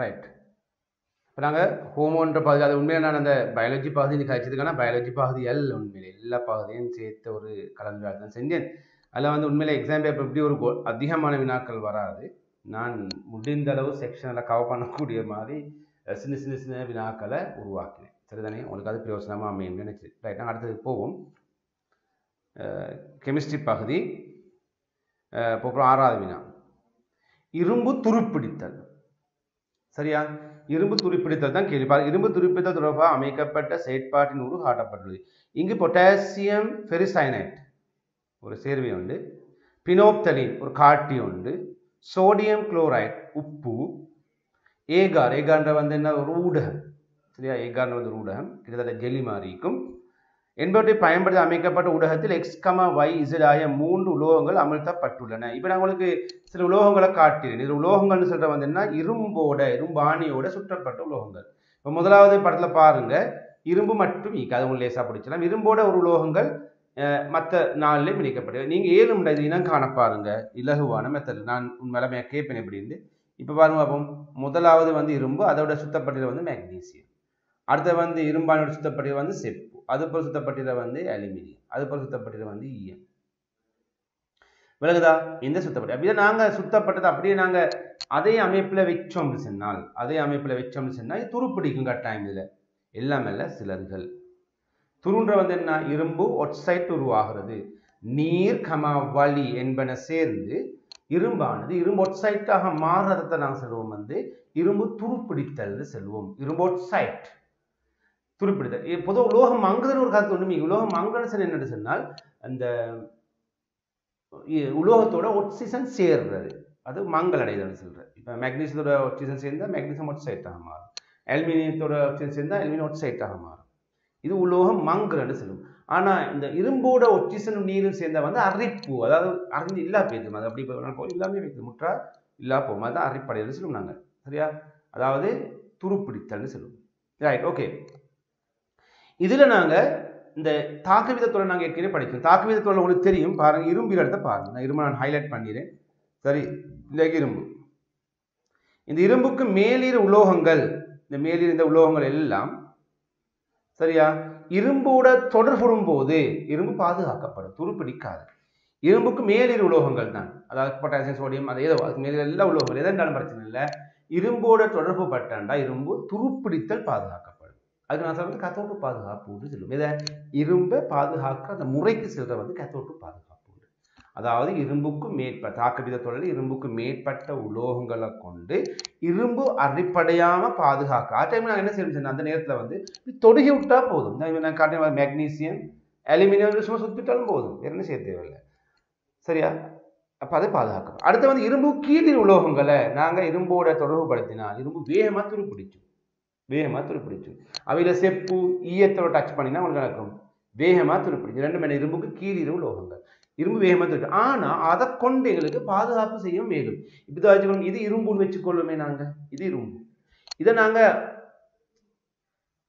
Right. இப்போ நாங்கள் ஹோமோன்ற பகுதி அது உண்மையாக நான் அந்த பயாலஜி பகுதி கழிச்சதுக்கான பயாலஜி பகுதி உண்மையிலே எல்லா பகுதியும் சேர்த்து ஒரு கலந்துரையாடல் செஞ்சேன். அதில் வந்து உண்மையிலே எக்ஸாம் பேப்பர் இப்படி ஒரு அதிகமான வினாக்கள் வராது. நான் முடிந்த அளவு செக்ஷனில் கவர் பண்ணக்கூடிய மாதிரி சின்ன சின்ன சின்ன வினாக்களை உருவாக்கினேன். சரிதானே? உங்களுக்கு அது பிரயோசனமாக அமையும் நினைச்சு. ரைட், நாங்கள் அடுத்தது போவோம். கெமிஸ்ட்ரி பகுதி அப்புறம் 6வது வினா, இரும்பு துருப்பிடித்தல். சரியா? இரும்பு துருப்பிடித்தல் தான் கேள்வி. இரும்பு துருப்பிடித்தல் தொடர்பாக அமைக்கப்பட்ட செயற்பாட்டின் உரு காட்டப்பட்டுள்ளது. இங்கு பொட்டாசியம் ஃபெரிசைனைட் ஒரு சேர்வை உண்டு, பினோப்தலின் ஒரு காட்டி உண்டு, சோடியம் குளோரைட் உப்பு, ஏகார்ன்ற வந்து என்ன ஒரு ஊடகம். சரியா? ஏகார்ன்ற வந்து ஒரு ஊடகம், கிட்டத்தட்ட ஜெலி மாதிரி இருக்கும் என்பவற்றை பயன்படுத்தி அமைக்கப்பட்ட ஊடகத்தில் X, Y, Z ஆகிய 3 உலோகங்கள் அமர்த்தப்பட்டுள்ளன. இப்போ நான் உங்களுக்கு சில உலோகங்களை காட்டுகிறேன். இது உலோகங்கள்னு சொல்ற வந்து என்ன, இரும்பாணியோட சுற்றப்பட்ட உலோகங்கள். இப்போ முதலாவது படத்தில் பாருங்க, இரும்பு மற்றும் ஈக்கு, அது உங்களுக்கு லேசாக பிடிச்சலாம். இரும்போட ஒரு உலோகங்கள் மற்ற 4லையும் இணைக்கப்பட்டு நீங்க 7 இது இனம் காண பாருங்க. இலகுவான மெத்தட். நான் உண்மையில கேட்பேன் எப்படின்னு. இப்போ பாருங்க பார்ப்போம். முதலாவது வந்து இரும்பு, அதோட சுத்தப்பட்டது வந்து மேக்னீசியம். அடுத்த வந்து இரும்பானோட சுத்தப்பட்டது வந்து செப்பு, அது போல் சுத்தப்பட்டது வந்து அலுமினியம், அது போல் சுத்தப்பட்டது வந்து ஈயம். விலகுதா? இந்த சுத்தப்பட்டது அப்படியே நாங்க சுத்தப்பட்டது அப்படியே நாங்க அதே அமைப்புல வச்சோம்னு சொன்னால் இது துருப்பிடிக்கும் கட்டாயம். இதுல எல்லாமே சிலர்கள் துருன்ற வந்து என்ன, இரும்பு ஒட்சைட் உருவாகிறது. நீர் வளி என்பன சேர்ந்து இரும்பானது இரும்பு ஒட்சைட்டாக மாறுறதை நாங்கள் சொல்லுவோம் வந்து இரும்பு துருப்பிடித்தல் செல்வோம். இரும்பு ஒட்சைட் துருப்பிடித்தல். பொதுவாக உலோகம் மங்குதல் ஒரு கருத்து ஒன்றுமே. உலோகம் மங்குதல் என்ன சொன்னால் அந்த உலோகத்தோட ஒட்சிசன் சேர்றது, அது மங்கள் அடைதல் சொல்றது. இப்போ மேக்னீசியத்தோட ஒட்சிசன் சேர்ந்தா மேக்னீசியம் ஒட்சைட்டாக மாறும், அலுமினியத்தோட ஒட்சிசன் சேர்ந்தா அலுமினியம் ஒட்சைட்டாக மாறும். இது உலோகம் மங்குறன்னு சொல்லுவோம். ஆனா இந்த இரும்போட ஒட்சிசனும் நீரும் சேர்ந்தா வந்து அரிப்பு, அதாவது அறிஞ்சு இல்லா போயிடும். அது அப்படி போய் எல்லாமே வைத்து முற்றா இல்லா போகும். அதுதான் அரிப்படைன்னு சொல்லுவோம் நாங்கள். சரியா? அதாவது துருப்பிடித்தல்னு சொல்லுவோம். Right, okay. இதுல நாங்க இந்த தாக்கு விதத்தோட நாங்கள் ஏற்கனவே படிக்கிறோம். தாக்கு விதத்தோட உங்களுக்கு தெரியும் பாருங்க. இரும்பு இடத்த பாருங்க. நான் இரும்பு ஹைலைட் பண்ணிடுறேன். சரி, இந்த இரும்பு, இந்த இரும்புக்கு மேலிரு உலோகங்கள், இந்த மேலிரு இந்த உலோகங்கள் எல்லாம் சரியா இரும்போட தொடர்புறும் போது இரும்பு பாதுகாக்கப்படும், துருப்பிடிக்காது. இரும்புக்கு மேலிரு உலோகங்கள் தான், அதாவது பொட்டாசியம், சோடியம், அது ஏதோ அதுக்கு மேல எல்லா உலோகங்கள் எதென்றாலும் பிரச்சனை இல்லை. இரும்போட தொடர்பு பட்டாண்டா இரும்பு துருப்பிடித்தல் பாதுகாக்கப்படும். அதுக்கு நான் சொல்றது கத்தோட்டு பாதுகாப்பு சொல்லுவோம். இதை இரும்பை பாதுகாக்க அந்த முறைக்கு செல்ற வந்து கத்தோட்டு பாதுகாப்பு. அதாவது இரும்புக்கு மேற்பட்ட தாக்கு விதத்தோட இரும்புக்கு மேற்பட்ட உலோகங்களை கொண்டு இரும்பு அடிப்படையாம பாதுகாக்க. ஆ டைம் நாங்கள் என்ன செய்யணும், அந்த நேரத்தில் வந்து தொடுகி விட்டா போதும். நான் காட்டின மேக்னீசியம் அலுமினியம் சும்மா சுத்திட்டாலும் போதும், வேற என்ன செய்ய தேவையில்லை. சரியா? அப்ப அதை பாதுகாக்கணும். அடுத்து வந்து இரும்பு கீழ் உலோகங்களை நாங்கள் இரும்போட தொடர்பு படுத்தினால் இரும்பு வேகமா துருப்பிடிக்கும். அவையில செப்பு ஈயத்தோட டச் பண்ணினா உங்களுக்கு நடக்கும், வேகமா துருப்பிடிக்கும். ரெண்டு இரும்புக்கு கீழ் உலோகங்கள், இரும்பு வேகமா துருப்பிடும். ஆனா அதை கொண்டு எங்களுக்கு பாதுகாப்பு செய்ய மேலும். இப்படிதான் வச்சுக்கணும். இது இரும்புன்னு வச்சுக்கொள்ளுமே நாங்க, இது இரும்பு, இதை நாங்க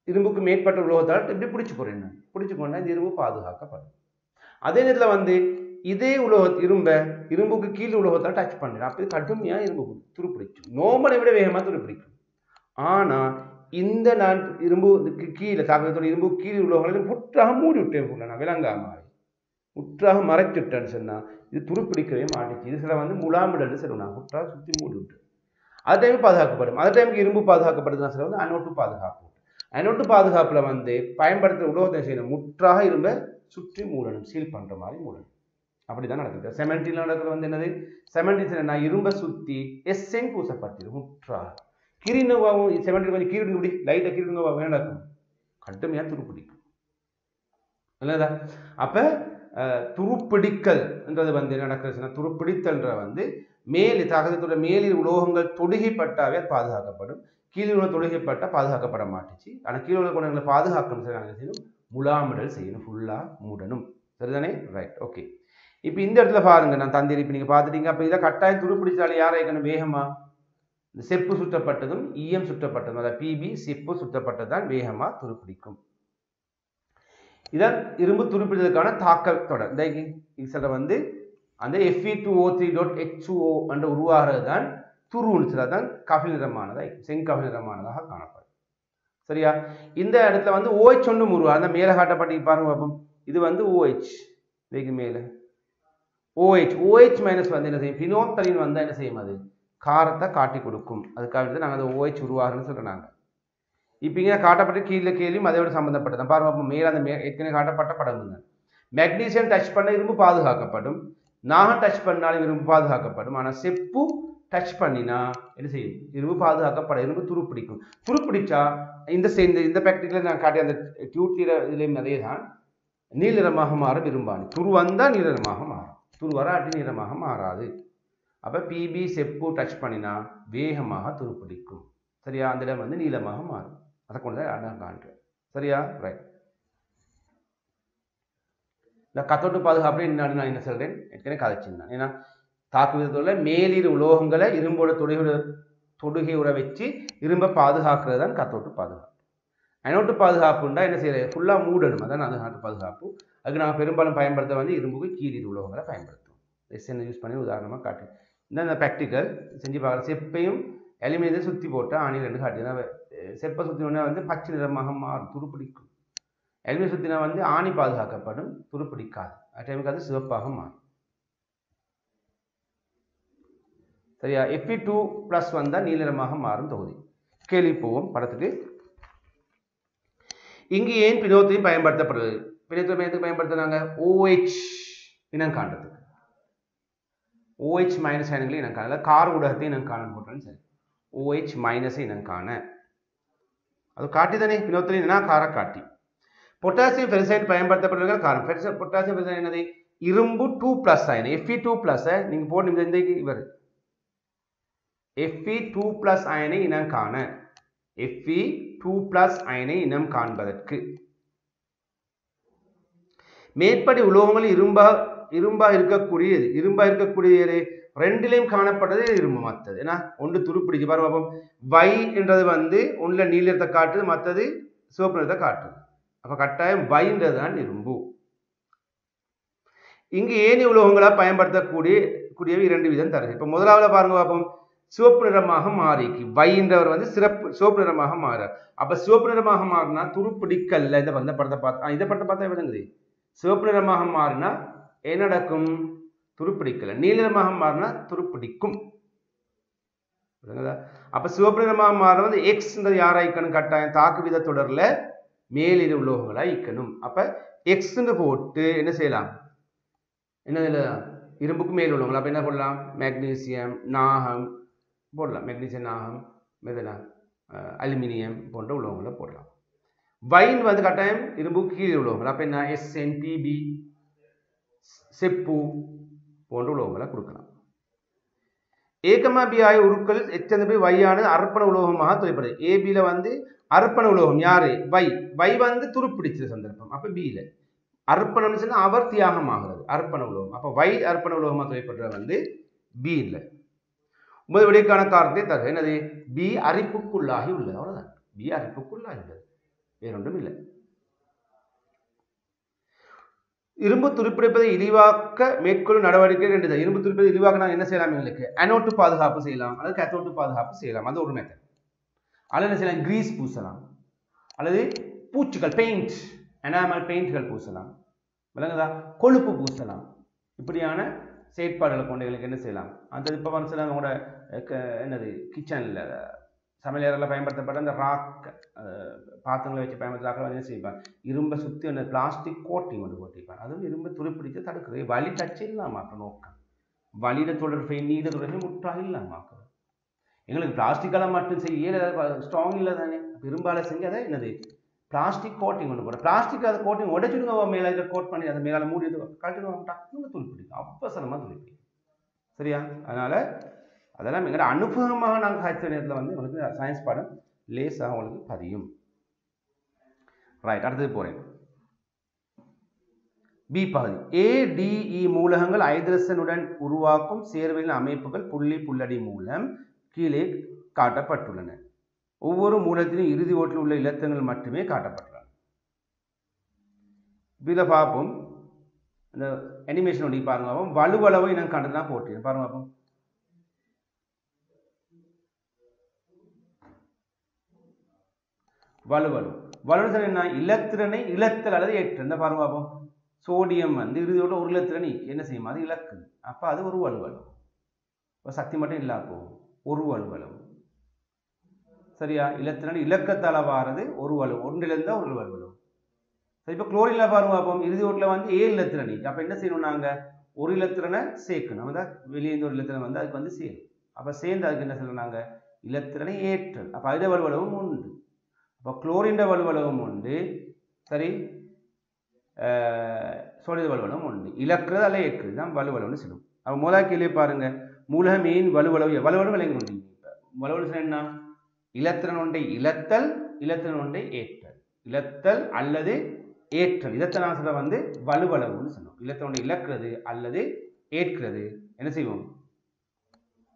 இரும்புக்கு மேற்பட்ட உலோகத்தால் இப்படி பிடிச்சுக்கொண்டா இந்த இரும்பு பாதுகாக்கப்படும். அதே நேரத்தில் வந்து இதே இரும்புக்கு கீழ் உலோகத்தால் டச் பண்ணிடும், அப்படி கடுமையா இரும்பு துருப்பிடிக்கும். நோமலை விட வேகமா துருப்பிடிக்கும். ஆனா இந்த நான் இரும்புக்கு கீழே தாக்கத்தோட இரும்பு கீழ் உலோகங்களை முற்றாக மூடி விட்டேன், நான் விளங்காம முற்றாக மறைச்சு விட்டேன்னு சொன்னா இது துருப்பிடிக்கவே மாட்டிச்சு. இது சில வந்து முலாமிடல் சொல்லுவோம், நான் முற்றாக சுற்றி மூடி விட்டேன். அது டைம் பாதுகாக்கப்படும். அதே டைமுக்கு இரும்பு பாதுகாக்கப்படுதுன்னா சில வந்து அனோட்டு பாதுகாப்பு. அனோட்டு பாதுகாப்புல வந்து பயன்படுத்துற உலோகத்தை செய்யணும், முற்றாக இரும்ப சுற்றி மூடணும், சீல் பண்ற மாதிரி மூடணும். அப்படிதான் நடக்குது. செமெண்டில் நடக்கிறது வந்து என்னது, செமெண்டில் என்ன, இரும்பை சுத்தி எஸ்என் பூசப்பட்டிருக்கு முற்றாக. கிரீனுவாவும் செமெண்டில் கொஞ்சம் கீழே இப்படி லைட்டா கீழே நடக்கும், கடுமையா துருப்பிடிக்கும். இல்லதா? அப்ப துருப்பிடிக்கல் என்றது வந்து நடக்கிறதுனா, துருப்பிடித்தல்ன்ற வந்து மேலே தாக்கத்தோட மேலில் உலோகங்கள் தொடுகைப்பட்டாவே பாதுகாக்கப்படும், கீழே உள்ள தொடுகைப்பட்டா பாதுகாக்கப்பட மாட்டுச்சு. ஆனால் கீழே உள்ள குணங்களை பாதுகாக்கணும், முலாமிடல் செய்யணும், ஃபுல்லா மூடணும். சரிதானே? Right, okay. இப்போ இந்த இடத்துல பாருங்க, நான் தந்திருப்பி நீங்க பார்த்துட்டீங்க. அப்போ இதை கட்டாயம் துருப்பிடிச்சாலும் யாரை இருக்கணும், வேகமா இந்த செப்பு சுற்றப்பட்டதும் ஈயம் சுற்றப்பட்டதும், அதாவது பிபி செப்பு சுற்றப்பட்டதுதான் வேகமா துருப்பிடிக்கும். இதான் இரும்பு துருப்பிடுவதற்கான தாக்கத்தோட இந்த சொல்ற வந்து அந்த Fe2O3.H2O என்ற உருவாகிறது தான் துருன்னு சொல்றதான் கபில் நிறமானதை செங்கபில் நிறமானதாக காணப்படும். சரியா? இந்த இடத்துல வந்து OH ஒன்று உருவா அந்த மேலே காட்டப்பட்டு பாருங்க பார்ப்போம். இது வந்து OH இதுக்கு மேலே OH மைனஸ் வந்து என்ன செய்யும்? பினோல்ப்தலீன் வந்து என்ன செய்யும்? அது காரத்தை காட்டி கொடுக்கும். அதுக்காக நாங்கள் அந்த OH உருவாகுன்னு சொல்றாங்க. இப்போ இங்கே காட்டப்பட்ட கீழே கேள்வியும் அதோட சம்பந்தப்பட்டது பாருங்க பார்ப்போம். மேலே அந்த ஏற்கனவே காட்டப்பட்ட படம் தான். மெக்னீசியம் டச் பண்ண இரும்பு பாதுகாக்கப்படும், நாகம் டச் பண்ணாலும் இரும்பு பாதுகாக்கப்படும். ஆனால் செப்பு டச் பண்ணினா என்ன செய்யும்? இரும்பு பாதுகாக்கப்பட இரும்பு துருப்பிடிக்கும். துருப்பிடிச்சா இந்த பேக்டரியில் நான் காட்டிய அந்த டியூட்லியர் இதுலேயும் அதே தான் நீல நிறமாக மாறும் இரும்பானி. துரு வந்தால் நீல நிறமாக மாறும், துரு வராட்டி நிறமாக மாறாது. அப்போ பிபி செப்பு டச் பண்ணினா வேகமாக துருப்பிடிக்கும். சரியா? அந்த இடம் வந்து நீளமாக மாறும். அதை கொண்டு தான் நான் காண்றேன். சரியா? ரைட். இந்த கத்தோட்டு பாதுகாப்பு என்னன்னு நான் என்ன சொல்றேன் ஏற்கனவே கதைச்சிருந்தேன். ஏன்னா தாக்கு விதத்தோட மேலிரு உலோகங்களை இரும்போட தொடுகை உற வச்சு இரும்பை பாதுகாக்கிறது தான் கத்தோட்டு பாதுகாப்பு. அனோட்டு பாதுகாப்புண்டா என்ன செய்யறது? ஃபுல்லாக மூடணும். அதான் அனோட்டு பாதுகாப்பு. அதுக்கு நாங்கள் பெரும்பாலும் பயன்படுத்த வந்து இரும்புக்கு கீழிரு உலோகங்களை பயன்படுத்துவோம். எஸ்என் யூஸ் பண்ணி உதாரணமாக காட்டு. இந்த ப்ராக்டிக்கல் செஞ்சு பார்க்குற செப்பையும் அலுமினியத்தை சுற்றி போட்டால் ஆணி ரெண்டு காட்டி செப்பை சுற்றினா வந்து பச்சை நிறமாக மாறும், துருப்பிடிக்கும். அலுமினியம் சுற்றினா வந்து ஆணி பாதுகாக்கப்படும், துருப்பிடிக்காது. டைமுக்கு அது சிவப்பாக மாறும். சரியா? Fe2+ வந்தால் நீல நிறமாக மாறும் தொகுதி. கேள்வி போவோம் படத்துக்கு. இங்கு ஏன் பினோத்தையும் பயன்படுத்தப்படுது? பினோத்தையும் பயன்படுத்துறாங்க OH இனம் காண்றதுக்கு. OH மைனஸ் அயன்களை இனம் காணல, கார் ஊடகத்தை இனம் காண போட்டேன்னு சரி. OH மைனஸ் இனம் காண அது காட்டி தானே பினோத்திலின் கார காட்டி. பொட்டாசியம் பெருசைடு பயன்படுத்தப்படுகிற காரணம் பொட்டாசியம் பெருசைடு என்னது? இரும்பு 2+ அயன் Fe2+ நீங்க போட்டு இந்த இவர் Fe2+ அயனை இனம் காண Fe2+ அயனை இனம் காண்பதற்கு மேற்படி உலோகங்கள் இரும்பா இருக்கக்கூடியது ரெண்டிலையும் காணப்பட்டது இரும்பு. மற்றது ஏன்னா ஒன்று துருப்பிடிச்சு பாருங்க பார்ப்போம். வை என்றது வந்து ஒன்றில் நீல நிறத்தை காட்டுது, மற்றது சிவப்பு நிறத்தை காட்டுது. அப்போ கட்டாயம் வைன்றது தான் இரும்பு. இங்கு ஏனைய உலோகங்களாக பயன்படுத்தக்கூடியவை 2 விதம் தருது. இப்போ முதலாவது பாருங்க பார்ப்போம். சிவப்பு நிறமாக மாறிக்கு வைன்றவர் வந்து சிவப்பு நிறமாக மாறார். அப்போ சிவப்பு நிறமாக மாறினா துருப்பிடிக்கல்ல. இந்த படத்தை பார்த்தா இந்த படத்தை பார்த்தா விளங்குது. சிவப்பு நிறமாக மாறினா என்ன நடக்கும்? துருப்பிடிக்கல. நீல நிறமாக மாறினா துருப்பிடிக்கும். அப்ப சிவப்பு நிறமாக மாற வந்து எக்ஸ் யார் ஐக்கணும்? கட்டாயம் தாக்கு வித தொடர்ல மேலிரு உலோகங்களா ஐக்கணும். அப்ப எக்ஸ் போட்டு என்ன செய்யலாம்? என்ன இரும்புக்கு மேல் உலோகங்கள். அப்ப என்ன போடலாம்? மெக்னீசியம், நாகம் போடலாம். மெக்னீசியம், நாகம், அலுமினியம் போன்ற உலோகங்களை போடலாம். வைன் வந்து கட்டாயம் இரும்புக்கு கீழே உலோகங்கள். அப்ப என்ன? எஸ்என், பிபி, செப்பு போன்ற உலோகங்களை கொடுக்கலாம். ஏகமா-பி ஆகிய உருக்கள் எச்சந்தபி வையானது அர்ப்பண உலோகமாக தொழிற்படுது. ஏபியில வந்து அர்ப்பண உலோகம் யாரு? வை வந்து துருப்பிடிச்ச சந்தர்ப்பம். அப்ப பியில அர்ப்பணம் சொன்னா அவர் தியாகம் ஆகிறது, அர்ப்பண உலோகம். அப்ப வை அர்ப்பண உலோகமாக தொழிற்படுற வந்து பி இல்லை. உமது விடைக்கான காரணத்தை தருது. என்னது? பி அரிப்புக்குள்ளாகி உள்ளது. அவ்வளவுதான். பி அரிப்புக்குள்ளாகி உள்ளது, வேறொன்றும் இல்லை. இரும்பு துருப்பிடிப்பதை இழிவாக்க மேற்கொள்ளும் நடவடிக்கை 2. இரும்பு துருப்பிப்பதை இழிவாக்க நாங்கள் என்ன செய்யலாம்? எங்களுக்கு அனோட்டு பாதுகாப்பு செய்யலாம், அல்லது கேத்தோட்டு பாதுகாப்பு செய்யலாம். அது ஒரு மெத்தட். அல்லது என்ன செய்யலாம்? கிரீஸ் பூசலாம், அல்லது பூச்சுகள் பெயிண்ட், எனாமல் பெயிண்ட்கள் பூசலாம், விளங்குதா? கொழுப்பு பூசலாம். இப்படியான செயற்பாடுகளை கொண்டு எங்களுக்கு என்ன செய்யலாம்? அந்த இப்போ வந்து சில உங்களோட என்னது கிச்சனில் சமையலறையில் பயன்படுத்தப்பட்ட அந்த ராக் பாத்திரங்களை வச்சு பயன்படுத்துறாங்க. என்ன செய்வாங்க? இரும்பை சுற்றி அந்த பிளாஸ்டிக் கோட்டிங் வந்து போட்டிருப்பாங்க. அதுவும் இரும்பை துருப்பிடித்து தடுக்கிறது. வலி டச்சு இல்லாமல் நோக்கம், வலியிட தொடர்பை நீட தொடர்பை முற்றாக இல்லாமல் எங்களுக்கு பிளாஸ்டிக்கெல்லாம் மட்டும் செய்ய ஸ்ட்ராங் இல்லை தானே. இரும்பால செஞ்சு அதை என்னது பிளாஸ்டிக் கோட்டிங் கொண்டு போகிறோம். பிளாஸ்டிக் அதை கோட்டிங் உடைச்சிடுங்க, மேலே இதை கோட் பண்ணி அதை மேலே மூடி கழிச்சிடுவாங்க, டக்குன்னு துருப்பிடிக்கும், அவசரமாக துருப்பிடிக்கும். சரியா? அதனால் அதெல்லாம் எங்களோட அனுபவமாக நாங்கள் காய்ச்சல் நேரத்தில் வந்து உங்களுக்கு சயின்ஸ் பாடம் லேசாக உங்களுக்கு பதியும். ரைட், அடுத்தது போகிறேன். பி பகுதி. ADE மூலகங்கள் ஐதரசனுடன் உருவாக்கும் சேர்வையின் அமைப்புகள் புள்ளடி மூலம் கீழே காட்டப்பட்டுள்ளன. ஒவ்வொரு மூலத்திலும் இறுதி ஓட்டில் உள்ள இலக்கங்கள் மட்டுமே காட்டப்பட்டுள்ளன. இதில் பார்ப்போம். இந்த அனிமேஷன் ஒட்டி பாருங்க. வலுவளவு இனம் கண்டனா போட்டு பாருங்க பார்ப்போம். வலுவலு வலுவலு என்ன இலத்திரனை இழத்தல் அல்லது ஏற்றல். இந்த பாருங்க பாப்போம், சோடியம் வந்து இறுதியோட ஒரு இலத்திரனை என்ன செய்யும், அது இழக்குது. அப்ப அது ஒரு வலுவலு. சக்தி மட்டும் இல்லா போகும், ஒரு வலுவலு. சரியா, இலத்திரன் இலக்கத்தால வாரது ஒரு வலு, ஒன்றில இருந்தா ஒரு வலுவலு. சரி, இப்போ குளோரின்ல பாருங்க பாப்போம், இறுதி ஓட்டுல வந்து 7 இலத்திரணி. அப்ப என்ன செய்யணும், நாங்க ஒரு இலத்திரனை சேர்க்கணும். அதான் வெளியே இருந்து ஒரு இலத்திரன் வந்து அதுக்கு வந்து சேரும். அப்ப சேர்ந்து அதுக்கு என்ன செய்யணும், நாங்க இலத்திரனை ஏற்றல். அப்ப அதுல வலுவலவும் உண்டு. அப்ப குளோரின் வலுவலவும் உண்டு. சரி, சோடிய வலுவலவும் உண்டு. இலக்குறது அல்ல ஏற்கிறது தான் வலுவலவுன்னு சொல்லும். அப்ப முதல் கேள்வி பாருங்க, மூலகம் ஏன் வலுவலவு வலுவலவு விளங்கி கொண்டீங்க. வலுவலவு என்ன, இலத்திரன் ஒன்றை இழத்தல், இலத்திரன் ஒன்றை ஏற்றல். இழத்தல் அல்லது ஏற்றல், இலத்திரன் சொல்ல வந்து வலுவலவுன்னு சொன்னோம். இலத்திரன் ஒன்றை இழக்கிறது அல்லது ஏற்கிறது என்ன செய்வோம்,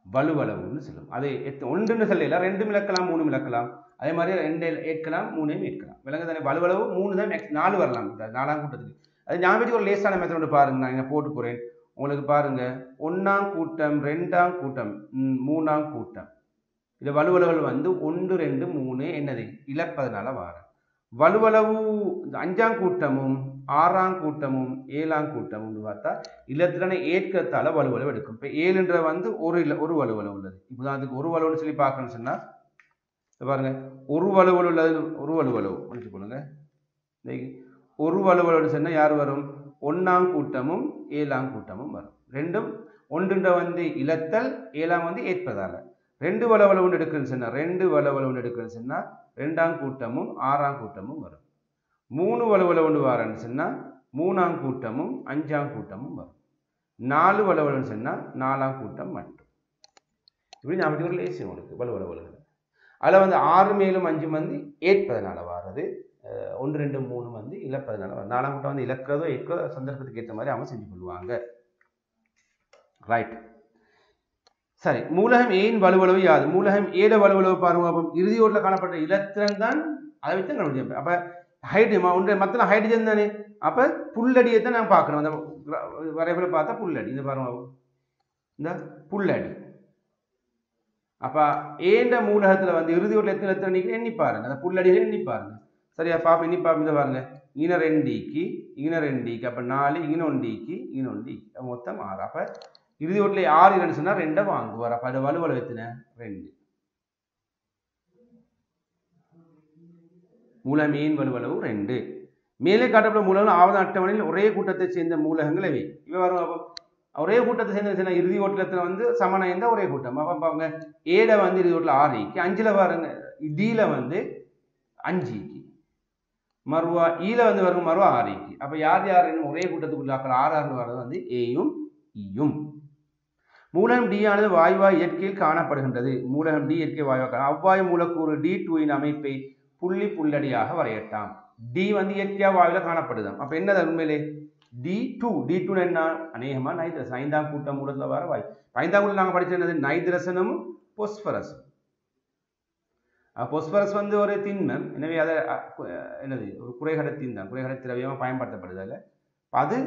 வலுவலவுன்னு சொல்லும். அது ஒன்றுன்னு சொல்லல, ரெண்டும் இழக்கலாம், மூணும் இழக்கலாம். அதே மாதிரி ரெண்டு ஏற்கலாம், மூணையும் ஏற்கலாம். விலங்குதானே, வலுவலவு 3 தான், 4 வரலாம். 4ஆம் கூட்டத்துக்கு அது ஞாபகத்துக்கு ஒரு லேசான மெத்தட் பாருங்க, நான் இங்க போட்டு போறேன் உங்களுக்கு. பாருங்க, 1ஆம் கூட்டம், 2ஆம் கூட்டம், 3ஆம் கூட்டம். இது வலுவலவுகள் வந்து 1 2 3 என்னது இழப்பதனால வார வலுவலவு. 5ஆம் கூட்டமும் 6ஆம் கூட்டமும் 7ஆம் கூட்டமும் பார்த்தா இலத்திரனை ஏற்கத்தால வலுவலவு எடுக்கும். இப்போ 7 வந்து ஒரு வலுவலவு உள்ளது. இப்போ அதுக்கு ஒரு வலுவலு சொல்லி பார்க்கணும்னு சொன்னா பாருங்க, ஒரு வலுவலு உள்ளது, ஒரு வலுவலவு மன்னிச்சு போடுங்க. ஒரு வலுவலு சொன்னா யார் வரும், 1ஆம் கூட்டமும் 7ஆம் கூட்டமும் வரும். ரெண்டும் 1 வந்து இழத்தல், 7ஆம் வந்து ஏற்பதால. 2 வலுவலவு எடுக்குன்னு சொன்னா 2 வலுவலவு எடுக்குன்னு சொன்னா 2ஆம் கூட்டமும் 6ஆம் கூட்டமும் வரும். 3 வலுவலவு வாரன்னு சொன்னா 3ஆம் கூட்டமும் 5ஆம் கூட்டமும் வரும். 4 வலுவலு சொன்னா 4ஆம் கூட்டம் மட்டும். இப்படி ஞாபகத்துக்கு ஒரு லேசி உங்களுக்கு வலுவலவுகள். அதில் வந்து 6 மேலும் 5 வந்து ஏற்பதனால வாரது, 1 2 3 வந்து இழப்பதனால வரும். 4ஆம் கூட்டம் வந்து இழக்கிறதோ ஏற்கிறதோ சந்தர்ப்பத்துக்கு ஏற்ற மாதிரி அவங்க செஞ்சு கொள்வாங்க. ரைட். சரி, மூலகம் ஏன் வலுவலவு யாது. மூலகம் ஏட வலுவலவு பாருங்க, இறுதி ஓட்டில் காணப்பட்ட இலத்திரன் தான் அதை வச்சு கண்டுபிடிச்சேன். அப்ப ஹைட்ரஜன் ஒன்று மற்ற ஹைட்ரஜன் தானே, அப்ப புல்லடியை தான் நான் பார்க்கணும். அந்த வரைவில் பார்த்தா புல்லடி, இந்த பாருங்க இந்த புல்லடி. அப்ப ஏண்ட மூலகத்துல வந்து இறுதி ஓட்டில் எத்தனை இலத்திரன் எண்ணி பாருங்க, அந்த புல்லடிகளை எண்ணி பாருங்க. சரியா, பாப்பா எண்ணி பாப்பா. இதை பாருங்க, இன 2க்கு இன 2க்கு, அப்ப 4 இன 1க்கு இன 1க்கு, மொத்தம் 6. அப்ப இறுதி ஓட்டில் 6 இல்லைன்னு சொன்னா 2 வாங்குவார். அப்ப அது வலுவலவு எத்தனை, 2. மூலம் ஏன் வலுவலவு 2. மேலே காட்டப்பட்ட மூலங்கள் ஆவண அட்டவணையில் ஒரே கூட்டத்தை சேர்ந்த மூலகங்கள் இவை. இவை வரும் ஒரே கூட்டத்தை சேர்ந்த இறுதி ஓட்டத்தில் வந்து சமணம் இருந்தால் ஒரே கூட்டம். அப்போ பாருங்க, ஏட வந்து இறுதி ஓட்டில் 6க்கு, 5ல் பாருங்க டீல வந்து 5க்கு, மறுவா ஈல வந்து வருங்க மறுவா 6க்கு. அப்ப யார் யார் ஒரே கூட்டத்துக்குள்ளாக்கள் 6 வர்றது வந்து ஏயும் ஈயும். மூலகம் டி ஆனது வாயுவாய் இயற்கையில் காணப்படுகின்றது. மூலகம் டி இயற்கை வாயுவாக, அவ்வாயு மூலக்கூறு D2 அமைப்பை புள்ளி புள்ளடியாக வரையட்டாம். டி வந்து இயற்கையா வாயுல காணப்படுதாம். அப்ப என்னது உண்மையிலே D2 என்ன, அநேகமா நைட்ரசன். 5ஆம் கூட்டம் மூலத்துல வர வாயு. 5ஆம் கூட்டம் நாங்க படிச்சது என்னது, நைட்ரசனும் பொஸ்பரஸும். பொஸ்பரஸ் வந்து ஒரு திண்மம், எனவே அதை என்னது ஒரு குறைகட திண்மம், குறைகட திரவியமா பயன்படுத்தப்படுது. அது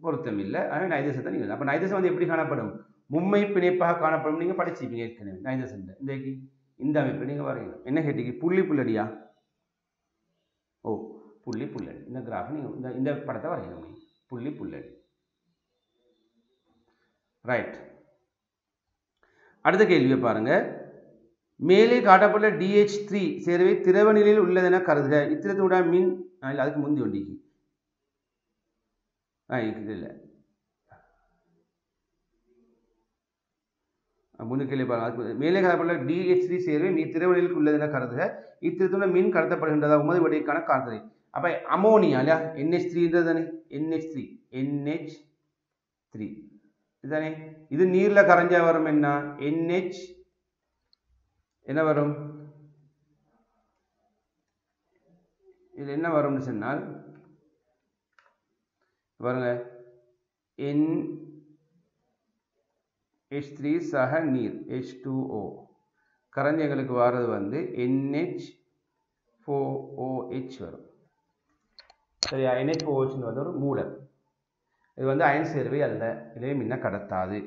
பொருத்தம் இல்லை. ஆனால் நைட்ரசன் தான் நீங்கள். அப்போ நைட்ரசன் வந்து எப்படி காணப்படும், மும்மை பிணைப்பாக காணப்படும். நீங்கள் படிச்சிருப்பீங்க ஏற்கனவே நைட்ரசன். இந்த அமைப்பு நீங்கள் வரையணும். என்ன கேட்டீங்க, புள்ளி புள்ளடியா, ஓ புள்ளி புள்ளடி. இந்த கிராஃப் நீங்கள் இந்த படத்தை வரையணும், புள்ளி புள்ளடி. ரைட். அடுத்த கேள்வியை பாருங்க, மேலே காட்டப்பட்ட DH3 சேர்வை திரவ நிலையில் உள்ளதென கருதுக. இத்திரத்தோட மின் அதுக்கு முந்தி ஒண்டிக்கு இல்லை முன்னுக்கேள்வி பாருங்க. மேலே காட்டப்பட்ட DH3 சேர்வை திரவ நிலையில் உள்ளதென கருதுக. இத்திரத்தோட மின் கடத்தப்படுகின்றதா. உமது விடைக்கான காரணத்தை. அப்ப அமோனியா இல்லையா, NH3 தானே, NH3 இதுதானே. இது நீர்ல கரைஞ்சா வரும் என்ன, NH என்ன வரும், இது என்ன வரும்னு சொன்னால் பாருங்க, NH3 சக நீர் H2O கரைஞ்ச எங்களுக்கு வர்றது வந்து NH4OH வரும். சரியா, NH4OH வந்து ஒரு மூலம். இது வந்து அயன் சேர்வை அல்ல, இதே முன்ன கடத்தாது.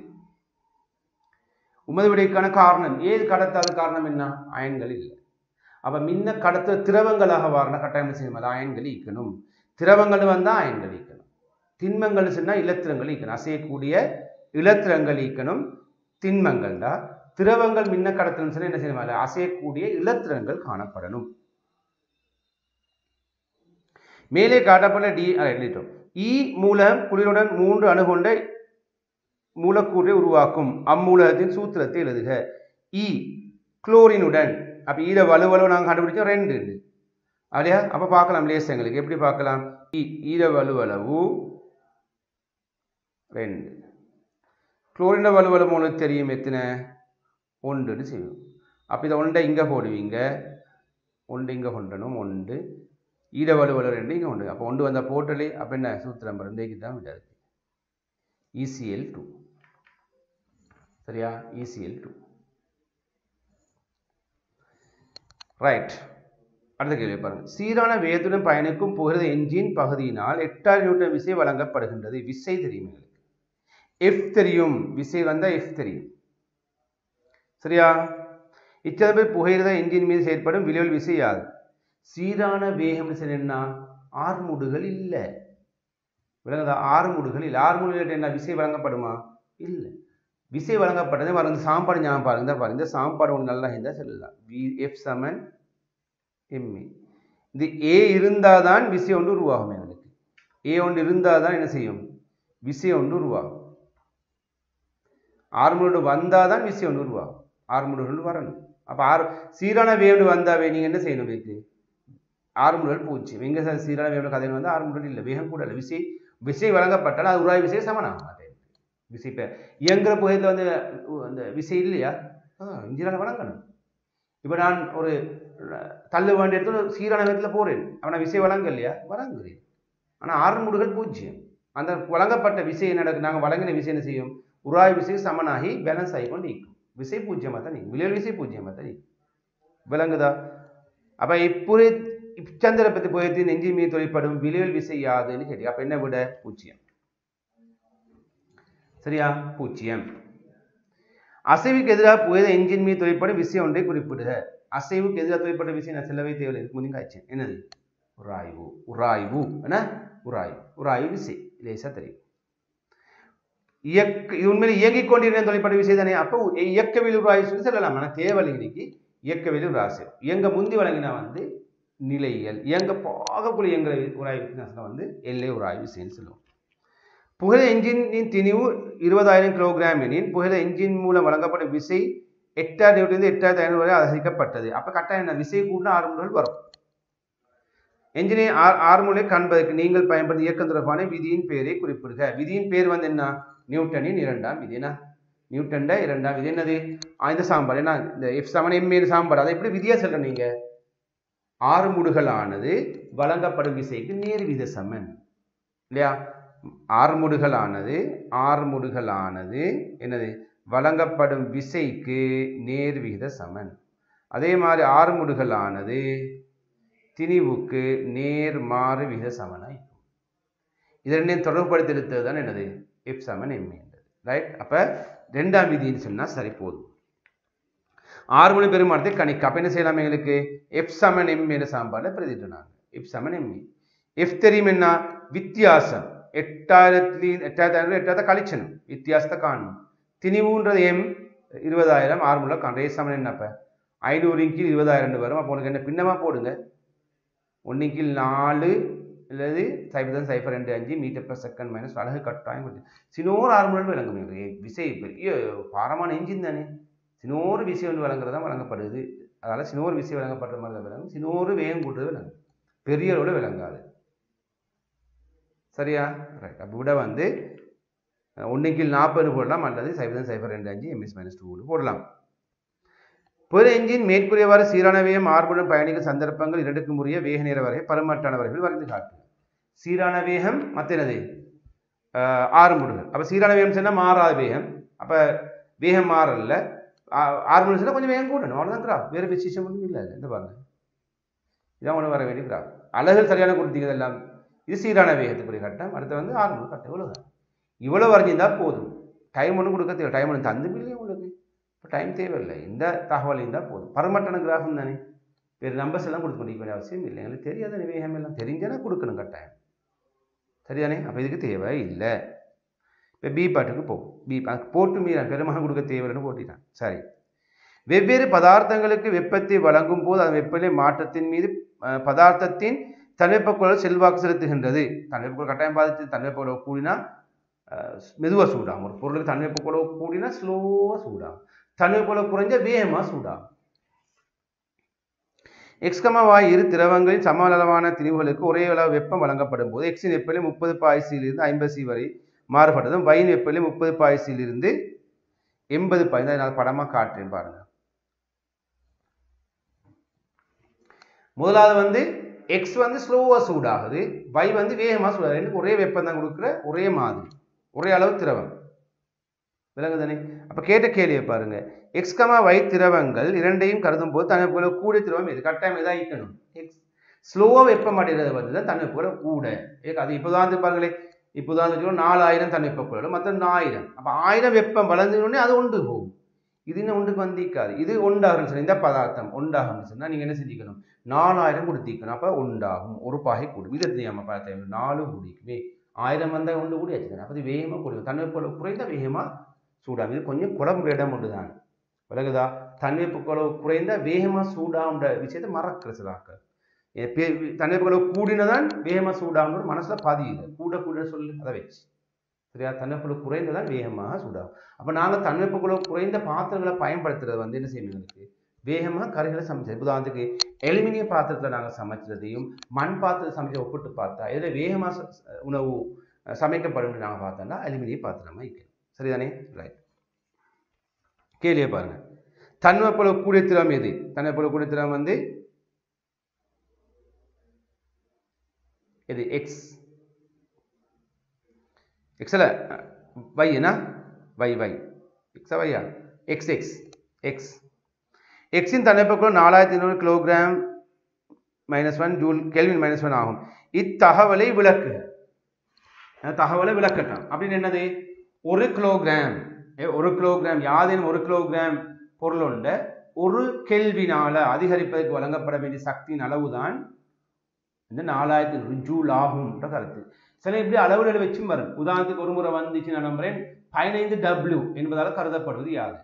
உமது விடைக்கான காரணம், ஏது கடத்தாத காரணம் என்ன, அயன்கள் இல்லை. அப்போ மின்ன கடத்துற திரவங்களாக வாரின கட்டாயம் செய்யணும் அயன்கள் ஈக்கணும். திரவங்கள் வந்தால் அயன்கள் ஈக்கணும். திண்மங்கள் சொன்னால் இலத்திரங்கள் ஈக்கணும். அசையக்கூடிய இலத்திரங்கள் ஈக்கணும். திண்மங்கள்டா திரவங்கள் மின்ன கடத்தல் சொன்னால் என்ன செய்யணும்? அசையக்கூடிய இலத்திரங்கள் காணப்படணும். மேலே காட்டப்பட்ட ஈ மூலம் குளிருடன் 3 அணு கொண்ட மூலக்கூறை உருவாக்கும். அம்மூலகத்தின் சூத்திரத்தை எழுதுக. ஈ குளோரினுடன், அப்போ ஈர வலுவளவு நாங்கள் கண்டுபிடிச்சோம் 2 அப்படியா? அப்போ பார்க்கலாம் லேசங்களுக்கு எப்படி பார்க்கலாம்? ஈர வலுவளவு 2, குளோரின வலுவளவு உங்களுக்கு தெரியும் எத்தனை? 1 செய்யும். அப்போ இதை 1 இங்கே போடுவீங்க, 1 இங்கே கொண்டணும், 1 ஈர வலுவளவு 2 இங்கே 1. அப்போ 1 வந்தால் போட்டலே அப்போ என்ன சூத்திரம் ரெண்டுக்கு தான் விடாது. ECl2 சரியா? ECl2 right. அடுத்த கேள்வி பாருங்க. சீரான வேகத்துடன் பயணிக்கும் புகழ என்ஜின் பகுதியினால் 8000 நியூட்டன் விசை வழங்கப்படுகின்றது. விசை தெரியும் எங்களுக்கு, F தெரியும், விசை வந்தால் F தெரியும் சரியா? இச்சதற்கு புகையிரத என்ஜின் மீது செயற்படும் விளைவு விசை யாது? சீரான வேகம் என்ன? ஆர்முடுகள் இல்லை விளங்குதா? ஆர்முடுகள் இல்லை. ஆர்முடுகள் என்ன விசை வழங்கப்படுமா? இல்லை. விசை வழங்கப்பட்டது பாருங்க. சாம்பாடு ஞாபகம் பாருங்க. பாருங்க இந்த சாம்பாடு ஒன்று நல்லா இருந்தால் சொல்லலாம். F சமன் MA. இந்த A இருந்தால் தான் விசை ஒன்று உருவாகும் எங்களுக்கு. A ஒன்று இருந்தால் தான் என்ன செய்யும்? விசை ஒன்று உருவாகும். ஆர்முடு வந்தால் தான் விசை ஒன்று உருவாகும். ஆர்முடுகள் வரணும். அப்போ சீரான வேகம் வந்தாவே நீங்கள் என்ன செய்யணும்? இதுக்கு ஆர்முடுகள் பூச்சி எங்கே சீரான வேகம் கதை வந்து ஆர்முடுகள் இல்லை, வேகம் கூட இல்லை. விசை வழங்கப்பட்டால் அது உராய் விசை சமனாகும். அதே விசை இப்போ இயங்குற புகையில் வந்து அந்த விசை இல்லையா? இன்ஜினால் வழங்கணும். இப்போ நான் ஒரு தள்ளு வேண்டிய இடத்துல சீரான வேகத்தில் போகிறேன், அவனை விசை வழங்க இல்லையா? வழங்குகிறேன். ஆனால் ஆர்முடுகள் 0. அந்த வழங்கப்பட்ட விசை நடக்கு, நாங்கள் வழங்கின விசை என்ன செய்யும்? உராய் விசை சமனாகி பேலன்ஸ் ஆகி கொண்டு நிற்கும். விசை 0 தான் நிற்கும். விளைவு விசை 0 தான் நிற்கும். விளங்குதா? அப்போ இச்சந்திர பற்றி புகையத்தின் என்ஜின் மீது தொழிற்படும் விளைவு விசை யாதுன்னு கேட்டீங்க. அப்போ என்ன விட? 0 சரியா? 0. அசைவுக்கு எதிராக புகைத என்ஜின் மீது தொழிற்படும் விசை ஒன்றை குறிப்பிடுக. அசைவுக்கு எதிராக தொழிற்பட்ட விசை நான் செல்லவே தேவையில்லை, இதுக்கு முன்னாடி காய்ச்சேன். என்னது? உராய்வு. உராய்வு என்ன? உராய்வு. உராய்வு விசை லேசா தெரியும். இது உண்மையில் இயங்கிக் கொண்டிருந்த தொழிற்பட்ட விசை தானே. அப்போ இயக்கவியல் உராய்வு சொல்லி சொல்லலாம். ஆனால் தேவையில்லை இன்னைக்கு. இயக்கவியல் உராய்வு இயங்க முந்தி வழங்கினா வந்து நிலையியல், இயங்க பாகக்குழு இயங்குற உராய்வு வந்து எல்லை உராய்வு விசைன்னு சொல்லுவோம். புகழ என்ஜினின் திணிவு 20000 கிலோகிராம் எனின் புகழ என்ஜின் மூலம் வழங்கப்படும் விசை 8000 நியூட்டனிலிருந்து 8500 வரை அதிகரிக்கப்பட்டது. அப்போ கட்டாயம் என்ன? விசை கூட்டினா ஆர்முடுகள் வரும். என்ஜினை ஆர்முலை காண்பதற்கு நீங்கள் பயன்படுத்தும் இயக்கம் தொடர்பான விதியின் பெயரை குறிப்பிடுக. விதியின் பேர் வந்து என்ன? நியூட்டனின் 2ஆம் விதி. என்ன? நியூட்டன் 2ஆம் விதி என்னது? இந்த சாம்பாடு என்ன? இந்த F சமன் MA சாம்பாடு. அதை எப்படி விதியா சொல்ற நீங்க? ஆர்முடுகளானது வழங்கப்படும் விசைக்கு நேர்வித சமன் இல்லையா? ஆர்முடுகளானது என்னது? வழங்கப்படும் விசைக்கு நேர்விகித சமன். அதே மாதிரி ஆர்முடுகளானது திணிவுக்கு நேர்மாறு விகித சமனாய். இதனை தொடர்புபடுத்தி எடுத்தது தான் என்னது? F சமன் MA என்றது. ரைட். அப்போ 2ஆம் விதின்னு சொன்னால் சரி போதும். ஆர்முனை பெருமானத்தை கணிக்க. அப்போ என்ன செய்யலாம்? எங்களுக்கு F சமன் MA சாம்பாடில் பிரதிட்டுனாங்க. F சமன் MA. F தெரியும் என்ன? வித்தியாசம். 8000 கழிச்சணும், வித்தியாசத்தை காணணும். திணிவுன்றது M 20000, ஆர்முலை காணும். ரே சமன் என்ன? அப்போ 500 கீழ் 20000 வரும். அப்போ உனக்கு என்ன பின்னமாக போடுங்க. 1 கீழ் 4 அல்லது 0.025 மீட்டர்/செகண்ட் மைனஸ் அழகு கட்டாயம். சினோர் ஆர்முலர் விளங்கும். விசை பெரிய பாரமான என்ஜின் தானே. சினோரு விசை ஒன்று வழங்குறது தான் வழங்கப்படுது. அதனால் சினோரு விசை வழங்கப்படுற மாதிரி தான் விளங்கும். சினோரு வேகம் கூட்டுறது விளங்கும், பெரிய அளவில் விளங்காது. சரியா? ரைட். அப்போ விட வந்து 1 கீழ் 40 போடலாம், அல்லது 0.025 ms-2 போடலாம். புற என்ஜின் மேற்கூறியவாறு சீரான வேகம் ஆர்முடன் பயணிக்கும் சந்தர்ப்பங்கள் 2க்கும் உரிய வேக நேர வரை பருமட்டானவர்கள் வரைந்து காட்டு. சீரான வேகம் மற்ற என்னது? ஆர்முடுகள். அப்போ சீரான வேகம் சொன்னால் மாறாத வேகம். அப்போ வேகம் மாறல, ஆர்முடன் சொன்னால் கொஞ்சம் வேகம் கூடணும். அவ்வளோதான் கிராஃப், வேறு விசேஷம் ஒன்றும் இல்லை. இந்த பாருங்க, இதான் ஒன்று வர வேண்டிய கிராஃப். அழகுகள் சரியான கொடுத்தீங்க எல்லாம். இது சீரான வேகத்துக்குரிய கட்டம். அடுத்து வந்து ஆர்முடன் கட்டம். இவ்வளோதான். இவ்வளோ வரைஞ்சிருந்தால் போதும். டைம் ஒன்றும் கொடுக்க தேவை. டைம் ஒன்று தந்து இல்லையே உங்களுக்கு. இப்போ டைம் தேவையில்லை. இந்த தகவல் இருந்தால் போதும். பருமட்டான கிராஃபும் தானே. வேறு நம்பர்ஸ் எல்லாம் கொடுக்க வேண்டிய அவசியம் இல்லை. எங்களுக்கு தெரியாத வேகம் எல்லாம் தெரிஞ்சனா கொடுக்கணும் கட்டாயம். சரிதானே? அப்போ இதுக்கு தேவை இல்லை. இப்போ பி பாட்டுக்கு போகும். பி போட்டு மீறான் பெருமாக கொடுக்க தேவைன்னு போட்டிட்டான். சரி, வெவ்வேறு பதார்த்தங்களுக்கு வெப்பத்தை வழங்கும் போது அதன் வெப்பநிலை மாற்றத்தின் மீது பதார்த்தத்தின் தன்வெப்பக்குழல் செல்வாக்கு செலுத்துகின்றது. தன்வெப்பக்குழல் கட்டாயம் பாதித்து தன்வெப்பக்குழல் கூடினா மெதுவாக சூடாகும். ஒரு பொருளுக்கு தன்வெப்பக்குழல் கூடினா ஸ்லோவாக சூடாகும். தன்வெப்பக்குழல் குறைஞ்ச வேகமாக சூடாகும். X, Y இரு திரவங்களின் சம அளவான திணிவுகளுக்கு ஒரே அளவு வெப்பம் வழங்கப்படும் போது Xின் வெப்பநிலை 30 பாய்சியிலிருந்து 50 C வரை மாறுபட்டதும் Yயின் வெப்பநிலை 30 பாய்சியிலிருந்து 80 பாய். நான் படமாக காட்டுறேன் பாருங்க. முதலாவது வந்து X வந்து ஸ்லோவாக சூடாகுது, Y வந்து வேகமாக சூடாகுது. ரெண்டுக்கு ஒரே வெப்பம் தான் கொடுக்குற, ஒரே மாதிரி ஒரே அளவு திரவம். விளங்குதானே? அப்போ கேட்ட கேள்வியை பாருங்க. X, Y திரவங்கள் இரண்டையும் கருதும் போது தன்வெப்பக்குழல் கூடிய திரவம் எது? கட்டாயம் எதா ஈக்கணும்? X. ஸ்லோவாக வெப்பம் அடைகிறது வந்து தான் தன்வெப்பக்குழல் கூட. அது இப்போதான் பாருங்களேன். இப்போதான் 4000 தன்வெப்பக்குழல் மற்ற 1000. அப்போ 1000 வெப்பம் வளர்ந்தோடனே அது ஒன்று போகும். இது இன்னும் ஒன்றுக்கு வந்திக்காது. இது ஒன்றாகும் சொன்னால் இந்த பதார்த்தம் ஒன்றாகும் சொன்னால் நீங்கள் என்ன செஞ்சுக்கணும்? 4000 கொடுத்திக்கணும். அப்போ ஒன்றாகும், ஒரு பாகை கூடும். இதை தெரியாம பார்த்தேன் 4 கூடிக்குமே 1000 வந்தால் ஒன்று கூடி ஆச்சுக்கணும். அப்போ இது வேகமாக கூடும். தன்வெப்பக்குழல் குறைந்த வேகமாக சூடாகும். இது கொஞ்சம் குழம்பு இடம் ஒன்று தான். விலகுதா? தன்வெப்பக்குழல் குறைந்த வேகமாக சூடாகுன்ற விஷயத்தை மறக்கிற சிலாக்க. தன்வெப்பக்குழல் கூடினதான் வேகமாக சூடாகுன்ற மனசில் பதியுது. கூட சொல்லு அதை வச்சு. சரியா? தன்வெப்பக்குழல் குறைந்ததான் வேகமாக சூடாகும். அப்போ நாங்கள் தன்வெப்பக்குழல் குறைந்த பாத்திரங்களை பயன்படுத்துறது வந்து என்ன செய்யணும்? எங்களுக்கு வேகமாக கறிகளை சமைச்சது. உதாரணத்துக்கு அலுமினிய பாத்திரத்தில் நாங்கள் சமைச்சதையும் மண் பாத்திரத்தை சமைச்ச ஒப்பிட்டு பார்த்தா இதில் வேகமாக உணவு சமைக்கப்படும் நாங்கள் பார்த்தோம்னா அலுமினிய பாத்திரமாக இருக்கணும். சரிதானே? ரைட். கேள்வியை பாருங்க. தன்வெப்பக்குழல் கூடிய திரவம் எது? தன்வெப்பக்குழல் கூடிய திரவம் வந்து எது? எக்ஸ். எக்ஸ்ல வை என்ன? வை எக்ஸா வையா? X X X. எக்ஸின் தன்வெப்பக்குழல் 4200 கிலோகிராம் -1 ஜூல் கெல்வின் -1 ஆகும். இத்தகவலை விளக்கு. தகவலை விளக்கட்டும். அப்படின்னு என்னது? 1 கிலோகிராம் யாதேனும் 1 கிலோகிராம் பொருள் உண்ட 1 கெல்வினால அதிகரிப்பதற்கு வழங்கப்பட வேண்டிய சக்தியின் அளவுதான் இந்த 4000 ஜூல் ஆகும் கருத்து. சில இப்படி அளவுகளை வச்சும் வரும். உதாரணத்துக்கு ஒரு முறை வந்துச்சு நான் நம்புறேன் 15W என்பதால் கருதப்படுவது யாது?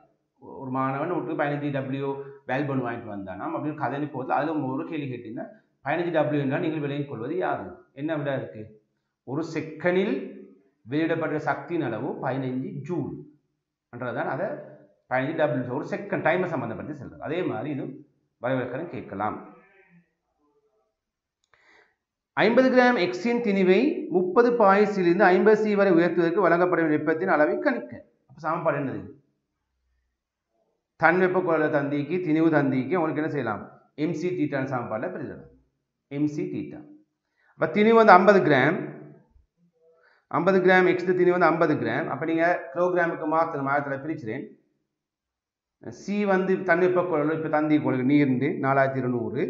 ஒரு மாணவன் விட்டு 15W வேல்பன் வாங்கிட்டு வந்தானாம் அப்படின்னு கதை போது அதில் ஒரு கேள்வி கேட்டீங்கன்னா 15W என்றால் நீங்கள் விலகிக் கொள்வது யாது? என்ன விட இருக்கு? ஒரு செகண்டில் வெளியிடப்பட்ட சக்தியின் அளவு 15 ஜூல் என்றதான் அதை 15W ஒரு செகண்ட் டைமை சம்பந்தப்பட்டு செல்றது. அதே மாதிரி இது வரைவிலக்கணம் கேட்கலாம். 50 கிராம் எக்ஸின் திணிவை 30 பாய்சிலிருந்து 50 C வரை உயர்த்துவதற்கு வழங்கப்படும் வெப்பத்தின் அளவை கணிக்க. அப்போ சமன்பாடு என்னது? தன்வெப்பக்குழல் தந்திக்கு திணிவு தந்திக்கு உங்களுக்கு என்ன செய்யலாம்? MC தீட்டான சமன்பாடில் பிரிக்கலாம். MC theta. அப்போ திணிவு வந்து 50 கிராம் எக்ஸ் திணிவு வந்து 50 கிராம். அப்போ நீங்கள் கிலோகிராமுக்கு மாற்றணும். மாதத்தில் பிரிச்சுறேன். சி வந்து தன்வெப்பக்குழல் இப்போ தந்தி குழல் நீர் 4200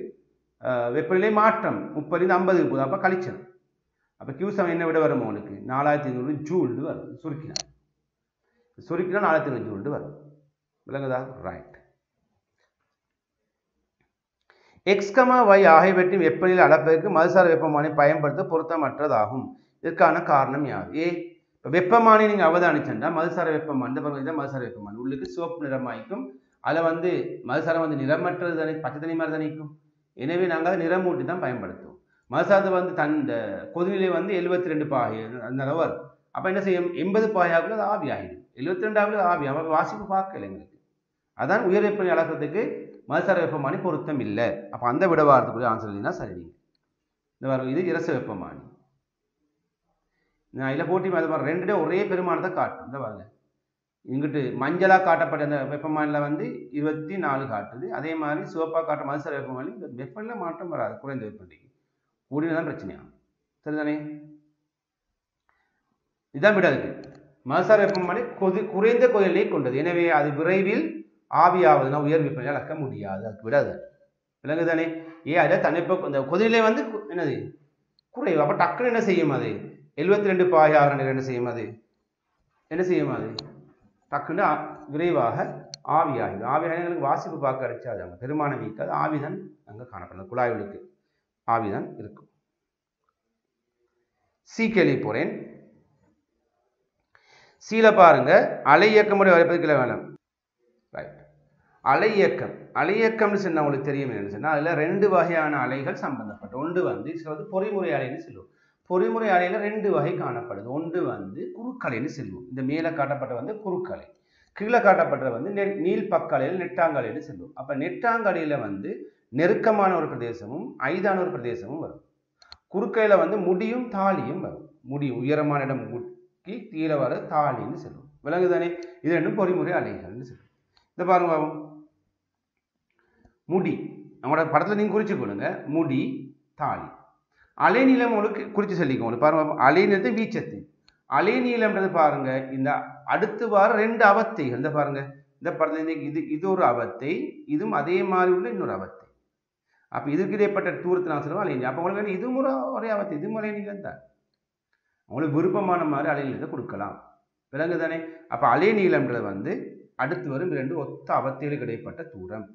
வெப்பநிலை மாற்றம் 30லிருந்து 50 போகுது. அப்போ கழிச்சணும். அப்போ Q சமம் என்ன விட வரும்? உங்களுக்கு 4200 ஜூல் வரும். சுருக்கினா 4200 ஜூல் வரும். விளங்குதா? ரைட். X, Y ஆகியவற்றின் வெப்பநிலை அளப்பதற்கு மதுசார வெப்பமானி பயன்படுத்த பொருத்தமற்றதாகும். இதற்கான காரணம் யாது? இப்போ வெப்பமானி நீங்கள் அவதானிச்சா மதுசார வெப்பமானி இந்த மதுசார வெப்பமானி உள்ளுக்கு சிவப்பு நிறமாய்க்கும். அதில் வந்து மதுசாரம் வந்து நிறமற்றது தானே, பச்சை தனி மாதிரி தானே இருக்கும். எனவே நாங்கள் அதை நிறமூட்டி தான் பயன்படுத்துவோம். மதுசாரத்தை வந்து இந்த கொதிநிலை வந்து 72 பாகை அந்த அளவு வரும். அப்போ என்ன செய்யும்? 80 பாயாகுள்ள அது ஆவி ஆகிடும். 72 ஆவி அவன் வாசிப்பு பார்க்கல எங்களுக்கு. அதான் உயர் வெப்பநிலை அளக்கிறதுக்கு மதுசார வெப்பமானி பொருத்தம் இல்லை. அப்போ அந்த விட வாரத்துக்குரிய ஆன்சர் இல்லைன்னா சரி. இந்த வரும் இது இரச வெப்பமானி. நான் இதில் போட்டி மாதிரி ரெண்டுடே ஒரே பெருமானத்தை காட்டும். இந்த பாருங்க இங்கிட்டு மஞ்சளாக காட்டப்பட்ட அந்த வெப்பமானியில் வந்து 24 காட்டுது. அதே மாதிரி சிவப்பாக காட்ட மதுசார வெப்பமானி வெப்பநிலை மாற்றம் வராது. குறைந்த வெப்பநிலைக்கு கூடினதான் பிரச்சனையாகும். சரிதானே? இதுதான் விட இருக்கு. மதுசார வெப்பமானி குறைந்த கொதிநிலை கொண்டது. எனவே அது விரைவில் ஆவியாவதுனா உயர் வெப்பநிலை அளக்க முடியாது. அதுக்கு விடாது. விளங்குதானே? அதில் தன்வெப்ப இந்த கொதிநிலை வந்து என்னது குறைவு. அப்போ டக்குன்னு என்ன செய்யும்? அது 72 பாயாக என்ன செய்யும்? அது என்ன செய்யும்? அது டக்குன்னு விரைவாக ஆவியாகிடும். ஆவியாகிங்களுக்கு வாசிப்பு பார்க்க கிடைச்சாது, அங்கே பெருமானம் வீக்காது, ஆவிதான் அங்கே காணப்படும். குழாய்களுக்கு ஆவிதான் இருக்கும். சி கேள்வி போறேன். சீல பாருங்க, அலை இயக்கமுடைய வரைப்பதுக்கு வேணும். ரைட், அலை இயக்கம். அலை இயக்கம்னு சொன்னா உங்களுக்கு தெரியும் என்னன்னு சொன்னா, அதுல ரெண்டு வகையான அலைகள் சம்பந்தப்பட்ட. ஒன்று வந்து பொறிமுறை அலைன்னு சொல்லுவோம். பொறிமுறை அலையில ரெண்டு வகை காணப்படுது. ஒன்று வந்து குறுக்கலைன்னு சொல்லுவோம். இந்த மேலே காட்டப்பட்ட வந்து குறுக்கலை, கீழே காட்டப்பட்டது வந்து நீள்பக்கலையில் நெட்டாங்கலைன்னு சொல்லுவோம். அப்ப நெட்டாங்கலையில வந்து நெருக்கமான ஒரு பிரதேசமும் ஐதான ஒரு பிரதேசமும் வரும். குறுக்கையில வந்து முடியும் தாலியும் வரும். முடி உயரமான இடம் முக்கி கீழே வர தாலின்னு சொல்லுவோம். விலங்குதானே? இது ரெண்டும் பொறிமுறை அலைகள்னு சொல்லுவோம். இந்த பாருங்க, முடி நம்மளோட படத்துல நீங்க குறிச்சு கொள்ளுங்க. முடி தாலி. அலைநீளம் உங்களுக்கு குறித்து சொல்லிக்கோங்க. பாருங்க, அலைநீளத்தை வீச்சத்து. அலைநீளம்ன்றது பாருங்க, இந்த அடுத்து வார ரெண்டு அவத்தைகள். இந்த பாருங்க, இந்த படத்துல இது ஒரு அவத்தை, இதுவும் அதே மாதிரி உள்ள இன்னொரு அவத்தை. அப்ப இதுக்கு இடைப்பட்ட தூரத்தை நான் சொல்லுவேன் அலைநீளம். அப்ப உங்களுக்கு இதுவும் ஒரே அவத்தை, இதுவும் அலைநீளம் தான். உங்களுக்கு விருப்பமான மாதிரி அலைநீளத்தை கொடுக்கலாம். விலங்கு தானே? அப்ப அலைநீளம்ன்றது வந்து அடுத்து வரும் இரண்டு ஒத்த அவத்தைகளுக்கு இடைப்பட்ட தூரம்.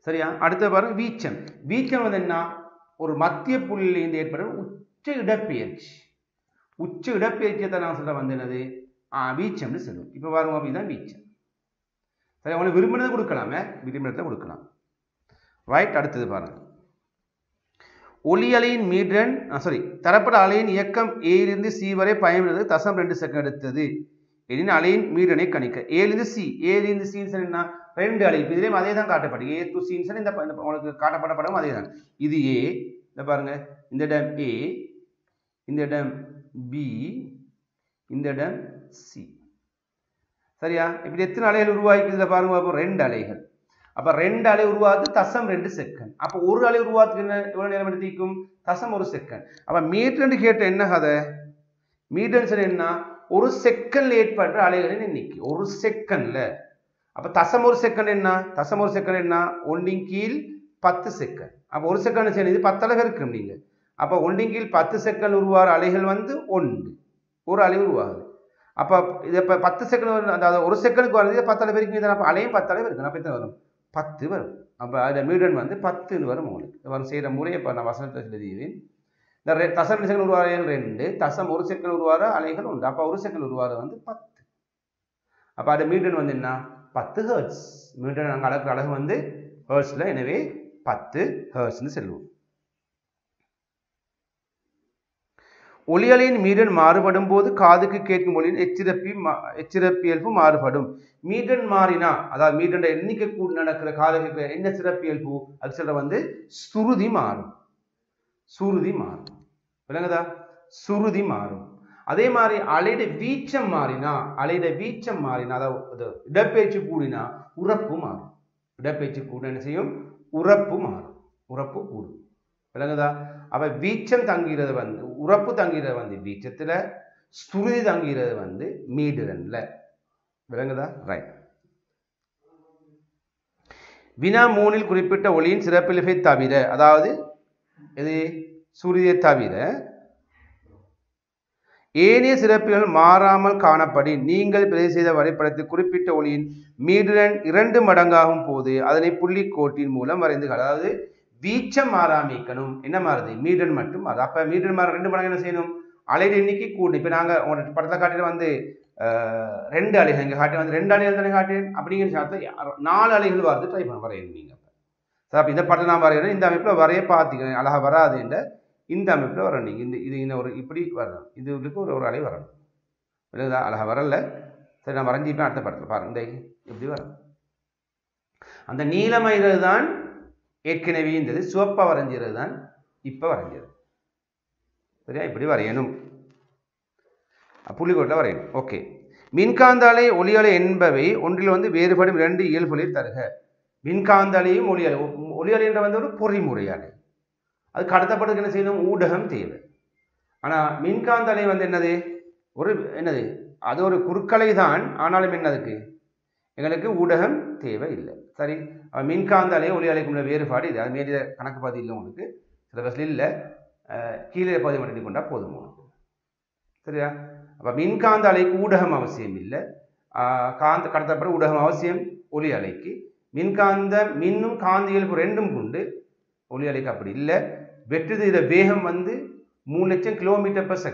சரியா? அடுத்த பாருங்க வீச்சம். வீச்சம் வந்து என்ன? ஒரு மத்திய புள்ளியிலிருந்து ஏற்படும் உச்ச இடப்பெயர்ச்சி. உச்ச இடப்பெயர்ச்சியை நான் சொல்ல வந்து என்னது? வீச்சம்னு சொல்லுவோம். இப்ப பாருங்க, இதுதான் வீச்சம். சரி, உங்களுக்கு விரும்பினதை கொடுக்கலாமே, விரும்பினதை கொடுக்கலாம். ரைட். அடுத்தது பாருங்க, ஒளி அலையின் மீட்ரன் தரப்பட்ட அலையின் இயக்கம் ஏலிருந்து சி வரை பயன்படுவது 0.2 செகண்ட் எடுத்தது எனின் அலையின் மீடனை கணிக்க. ஏலிருந்து சி, ஏலிருந்து சி என்ன? ரெண்டு அலை. இதுலேயும் அதே தான் காட்டப்படும். ஏ டு சி இந்த உங்களுக்கு காட்டப்பட்ட படம் அதே தான். இது ஏ, இந்த பாருங்க, இந்த இடம் ஏ, இந்த இடம் பி, இந்த இடம் சி. சரியா? இப்படி எத்தனை அலைகள் உருவாக்கிதுல பாருங்க. அப்போ ரெண்டு அலைகள். அப்ப ரெண்டு அலை உருவாது 0.2 செகண்ட். அப்ப ஒரு அலை உருவாக்கு எவ்வளவு நேரம் எடுத்திருக்கும்? 0.1 செகண்ட். அப்ப மீட்டர் கேட்ட என்ன கதை? மீட்டர் என்ன? ஒரு செகண்ட்ல ஏற்படுற அலைகளின் எண்ணிக்கை ஒரு செகண்ட்ல. அப்ப 0.1 செகண்ட் என்ன? 0.1 செகண்ட் என்ன? 1/10 செகண்ட். அப்ப ஒரு செகண்ட் சேர்ந்து 10 அலை இருக்கும் நீங்க. அப்ப 1/10 செகண்ட் உருவாகிற அலைகள் வந்து ஒரு அலை உருவாகுது. அப்ப இது இப்ப 10 செகண்ட், அதாவது ஒரு செகண்டுக்கு வருது 10 அலை பெருக்கி. அப்ப அலையும் 10 அலை இருக்கு. அப்ப எத்தனை வரும்? 10 வரும். அப்ப அதோட மீடன் வந்து 10 வரும் உங்களுக்கு. வரும் செய்யற முறையை இப்ப நான் வசனத்தை எழுதியேன். இந்த 0.2 செகண்ட் உருவாகிற 2, 0.1 செகண்ட் உருவாகிற அலைகள் உண்டு. அப்ப ஒரு செகண்ட் உருவாகிற வந்து 10. அப்ப அது மீடன் வந்து என்ன? 10 ஹெர்ட்ஸ். மீடன் நாங்கள் அளக்குற அழகு வந்து ஹெர்ட்ஸ்ல. எனவே 10 ஹெர்ட்ஸ்னு சொல்லுவோம். ஒளியலையின் மீடன் மாறுபடும் போது காதுக்கு கேட்கும் ஒளியின் எச்சிறப்பியல்பு மாறுபடும். மீடன் மாறினா, அதாவது மீடன் எண்ணிக்கை கூட நடக்கிற காதுக்கு என்ன சிறப்பியல்பு? அது சொல்ற வந்து சுருதி மாறும். சுருதி மாறும். விளங்குதா? சுருதி மாறும். அதே மாதிரி அலைட வீச்சம் மாறினா, அதாவது இடப்பெயர்ச்சி கூடினா உறப்பு மாறும். இடப்பெயர்ச்சி கூட என்ன செய்யும்? உறப்பு மாறும். உறப்பு கூடும். விளங்குதா? அப்ப வீச்சம் தங்கிறது வந்து, உறப்பு தங்கிறது வந்து வீச்சத்துல, சுருதி தங்கிறது வந்து மீடரன்ல. விளங்குதா? ரைட். வினா 3 குறிப்பிட்ட ஒளியின் சிறப்பியல்பை தவிர, அதாவது இது சுருதியை தவிர ஏனைய சிறப்பியல்புகள் மாறாமல் காணப்படி நீங்கள் பதிவு செய்த வரைபடத்தில் குறிப்பிட்ட ஒளியின் மீடரன் 2 மடங்காகும் போது அதனை புள்ளிக்கோட்டின் மூலம் வரைந்து. அதாவது வீச்சம் மாறாமிக்கணும். என்ன மாறுது? மீடன் மட்டும் மாறுது. அப்ப மீடன் மாற 2 மடங்கு என்ன செய்யணும்? அலை எண்ணிக்கை கூடும். இப்ப நாங்க உங்களோட படத்தை காட்டில வந்து 2 அலைகள் இங்க காட்டி வந்து 2 அலைகள் தானே காட்டேன். அப்படிங்கிற சார்த்த 4 அலைகள் வருது. ட்ரை பண்ண வரையணும் நீங்க. அப்ப இந்த படத்தை நான் வரையணும். இந்த அமைப்புல வரைய பார்த்துக்கிறேன். அழகா வராது என்ற இந்த அமைப்புல வரணும். நீங்க இது இன்னும் இப்படி வரணும். இதுக்கு ஒரு அலை வரணும். இல்லைதா? அழகா வரல. சரி, நான் வரைஞ்சிப்பேன். அடுத்த படத்துல பாருங்க, இந்த இப்படி வரும். அந்த நீலமயிறது தான் ஏற்கனவே இருந்தது. சிவப்பா வரைஞ்சிறது தான் இப்ப வரைஞ்சது. சரியா? இப்படி வரையணும். புள்ளிக்கோட்டில் வரையணும். ஓகே. மின்காந்த அலை ஒளியலை என்பவை ஒன்றில் வந்து வேறுபடும் 2 இயல்புகளை தருக. மின்காந்த அலையும் ஒளியலை என்ற வந்து ஒரு பொறிமுறை அலை. அதுக்கு அடுத்தப்பட்டதுக்கு என்ன செய்யணும்? ஊடகம் தேவை. ஆனா மின்காந்த அலை வந்து என்னது? அது ஒரு குறுக்கலை தான். ஆனாலும் என்னதுக்கு எங்களுக்கு ஊடகம் தேவை இல்லை. சரி, மின்காந்த அலை ஒளி அலைக்கு உள்ள வேறுபாடு இது. அது மேலே கணக்கு பாதி இல்லை உங்களுக்கு, சிலபஸ்ல இல்லை. கீழே பகுதி மட்டும் கொண்டா போதும் உங்களுக்கு. சரியா? அப்ப மின்காந்த அலைக்கு ஊடகம் அவசியம் இல்லை. காந்த கடத்தப்பட ஊடகம் அவசியம் ஒலி அலைக்கு. மின்காந்தம் மின்னும் காந்த இயல்பு ரெண்டும் கொண்டு ஒலி அலைக்கு அப்படி இல்லை. வெற்று இத வேகம் வந்து 3,00,000 km/s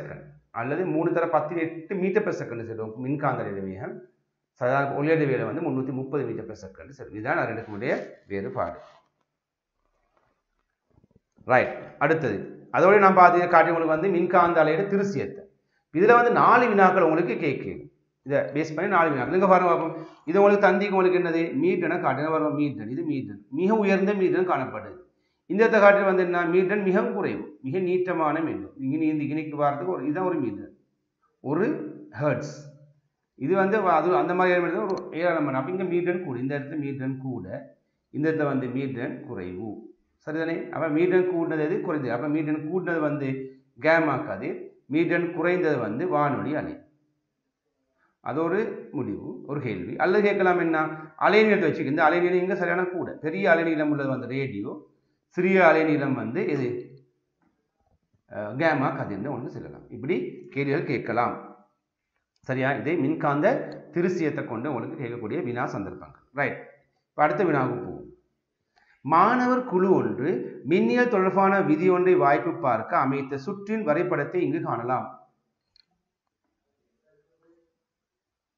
அல்லது 3×10⁸ m/s செல்லும் மின்காந்த வேகம். சாதாரண ஒலி அலை வேகம் வந்து 330 m/s செல்லும். இதுதான் ரெண்டுக்குடைய வேறுபாடு. ரைட். அடுத்தது அதோட நான் பார்த்து காட்டி உங்களுக்கு வந்து மின்காந்த அலையோட திருசியத்தை. இதில் வந்து 4 வினாக்கள் உங்களுக்கு கேட்குது. இதை பேஸ் பண்ணி 4 வினாக்கள் இங்கே பாருங்க பார்ப்போம். இது உங்களுக்கு தந்திக்கு உங்களுக்கு என்னது மீட்டனை காட்டுங்க. பாருங்க மீட்டன், இது மீட்டன் மிக உயர்ந்த மீட்டன் காணப்படுது. இந்த காட்டில் வந்து என்ன மீட்டன் மிக குறைவு, மிக நீட்டமான மீட்டன். இங்கே இந்த இணைக்கு வாரத்துக்கு ஒரு இதுதான் ஒரு மீட்டன், ஒரு ஹெர்ட்ஸ். இது வந்து அது அந்த மாதிரி ஒரு ஏராளமான. அப்போ இங்கே மீட்டன் கூட, இந்த இடத்துல மீட்டன் கூட, இந்த இடத்துல வந்து மீட்டன் குறைவு. சரிதானே? அப்போ மீட்டன் கூட்டினது எது குறைந்தது. அப்போ மீட்டன் கூட்டினது வந்து கேமா கதிர், மீட்டன் குறைந்தது வந்து வானொலி அலை. அது ஒரு முடிவு, ஒரு கேள்வி. அல்லது கேட்கலாம் என்ன அலைநீளத்தை வச்சுக்க. இந்த அலைநீளம் இங்கே சரியான கூட. பெரிய அலைநீளம் உள்ளது வந்து ரேடியோ, சிறிய அலைநீளம் வந்து எது கேமா கதிர்னு ஒன்று சொல்லலாம். இப்படி கேள்விகள் கேட்கலாம். சரியா? இதை மின்காந்த திருசியத்தை கொண்டு உங்களுக்கு கேட்கக்கூடிய வினா சந்தர்ப்பங்கள். ரைட். இப்போ அடுத்த வினாவுக்கு போவோம். மாணவர் குழு ஒன்று மின்னியல் தொடர்பான விதி ஒன்றை வாய்ப்பு பார்க்க அமைத்த சுற்றின் வரைபடத்தை இங்கு காணலாம்.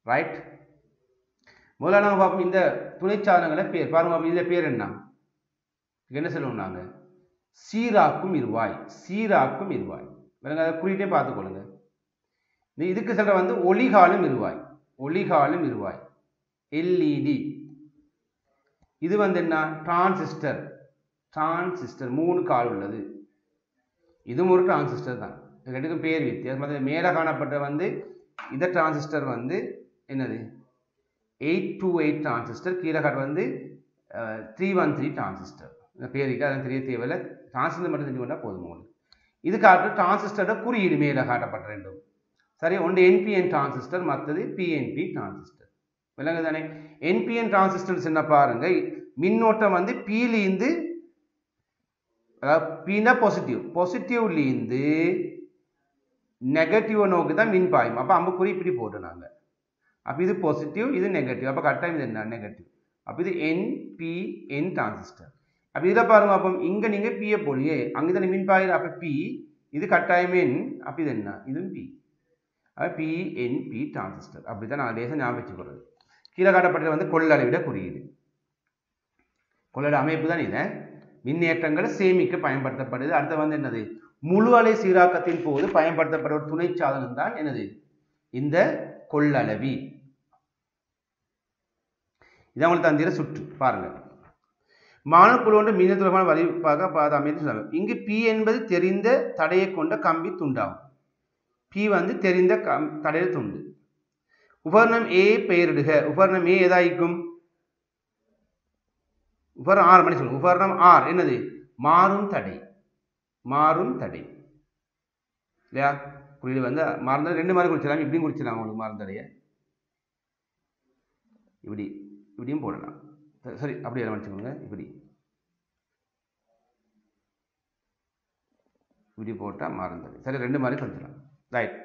ரைட். முதல்ல நாங்கள் பார்ப்போம் இந்த துணைச்சாதனங்களை பேர் பாருங்க. இதில் பேர் என்ன சொல்லுவோம் நாங்கள் சீராக்கும் இருவாய். சீராக்கும் இருவாய் அதை குறியிட்டே பார்த்துக்கொள்ளுங்க. இதுக்கு சொல்ற வந்து ஒளிகாலும் இருவாய். ஒளிகாலும் இருவாய் எல்இடி. இது வந்து என்ன டிரான்சிஸ்டர். டிரான்சிஸ்டர் 3 கால் உள்ளது. இதுவும் ஒரு டிரான்சிஸ்டர் தான். ரெண்டுக்கும் பேர் வித்தியாசம். மேலே காணப்பட்ட வந்து இந்த டிரான்சிஸ்டர் வந்து என்னது 828 டிரான்சிஸ்டர். கீழே காட்டு வந்து 313 டிரான்சிஸ்டர். இந்த பேருக்கு அதெல்லாம் தெரிய தேவையில்லை. டிரான்சிஸ்டர் மட்டும் தெரிஞ்சு கொண்டா போதும் உங்களுக்கு. இது காட்டு டிரான்சிஸ்டரோட குறியீடு மேலே காட்டப்பட்ட ரெண்டும். சரி, ஒன்று என்பிஎன் டிரான்சிஸ்டர், மற்றது பிஎன்பி டிரான்சிஸ்டர். விளங்கு தானே? என்பிஎன் டிரான்சிஸ்டர் என்ன பாருங்க, மின்னோட்டம் வந்து பிலிருந்து, அதாவது பினா பாசிட்டிவ், பாசிட்டிவ்லேருந்து நெகட்டிவ் நோக்கி தான் மின் பாயும். அப்போ அம்புக்குறி இப்படி போட்டுனாங்க. அப்போ இது பாசிட்டிவ், இது நெகட்டிவ். அப்போ கட்டாயம் இது என்ன நெகட்டிவ். அப்போ இது என்பிஎன் டிரான்சிஸ்டர். அப்போ இதில் பாருங்க. அப்போ இங்கே நீங்கள் பியை போடுங்க, அங்கே தானே மின் பாயுது. அப்போ பி, இது கட்டாயம் என். அப்போ இது என்ன, இதுவும் பி. அப்போ பிஎன்பி டிரான்சிஸ்டர். அப்படி தான் நான் லேசாக ஞாபகம் வச்சுக்கிறது. கீழே காட்டப்பட்டது வந்து கொள்ளளவிட குறியீடு. கொள்ளளவு அமைப்பு தான் இதை மின்னேற்றங்களை சேமிக்க பயன்படுத்தப்படுது. அடுத்து வந்து என்னது முழு அலை சீராக்கத்தின் போது பயன்படுத்தப்பட்ட ஒரு துணை சாதனம் தான் என்னது இந்த கொள்ளளவி. இதான் உங்களுக்கு தந்திர சுற்று. பாருங்க, மாணவக்குழு ஒன்று மின்ன தொடர்பான வழிபாக அமைத்து. இங்கு பி என்பது தெரிந்த தடையை கொண்ட கம்பி துண்டாகும். பி வந்து தெரிந்த தடைய துண்டு. உபகரணம் ஏ பெயரிடுக. உபகரணம் ஏ எதாய்க்கும் உபகரணம் ஆர் மணி சொல்லுங்க. உபகரணம் ஆர் என்னது மாறும் தடை. மாறும் தடை இல்லையா? குறியீடு வந்து மாறும். ரெண்டு மாதிரி குறிச்சிடலாம். இப்படியும் குறிச்சிடலாம். உங்களுக்கு மாறும் தடைய இப்படி இப்படியும் போடலாம். சரி, அப்படியே வச்சுக்கோங்க. இப்படி இப்படி போட்டால் மாறும் தடை. சரி, ரெண்டு மாதிரி குறிச்சிடலாம். ரைட்.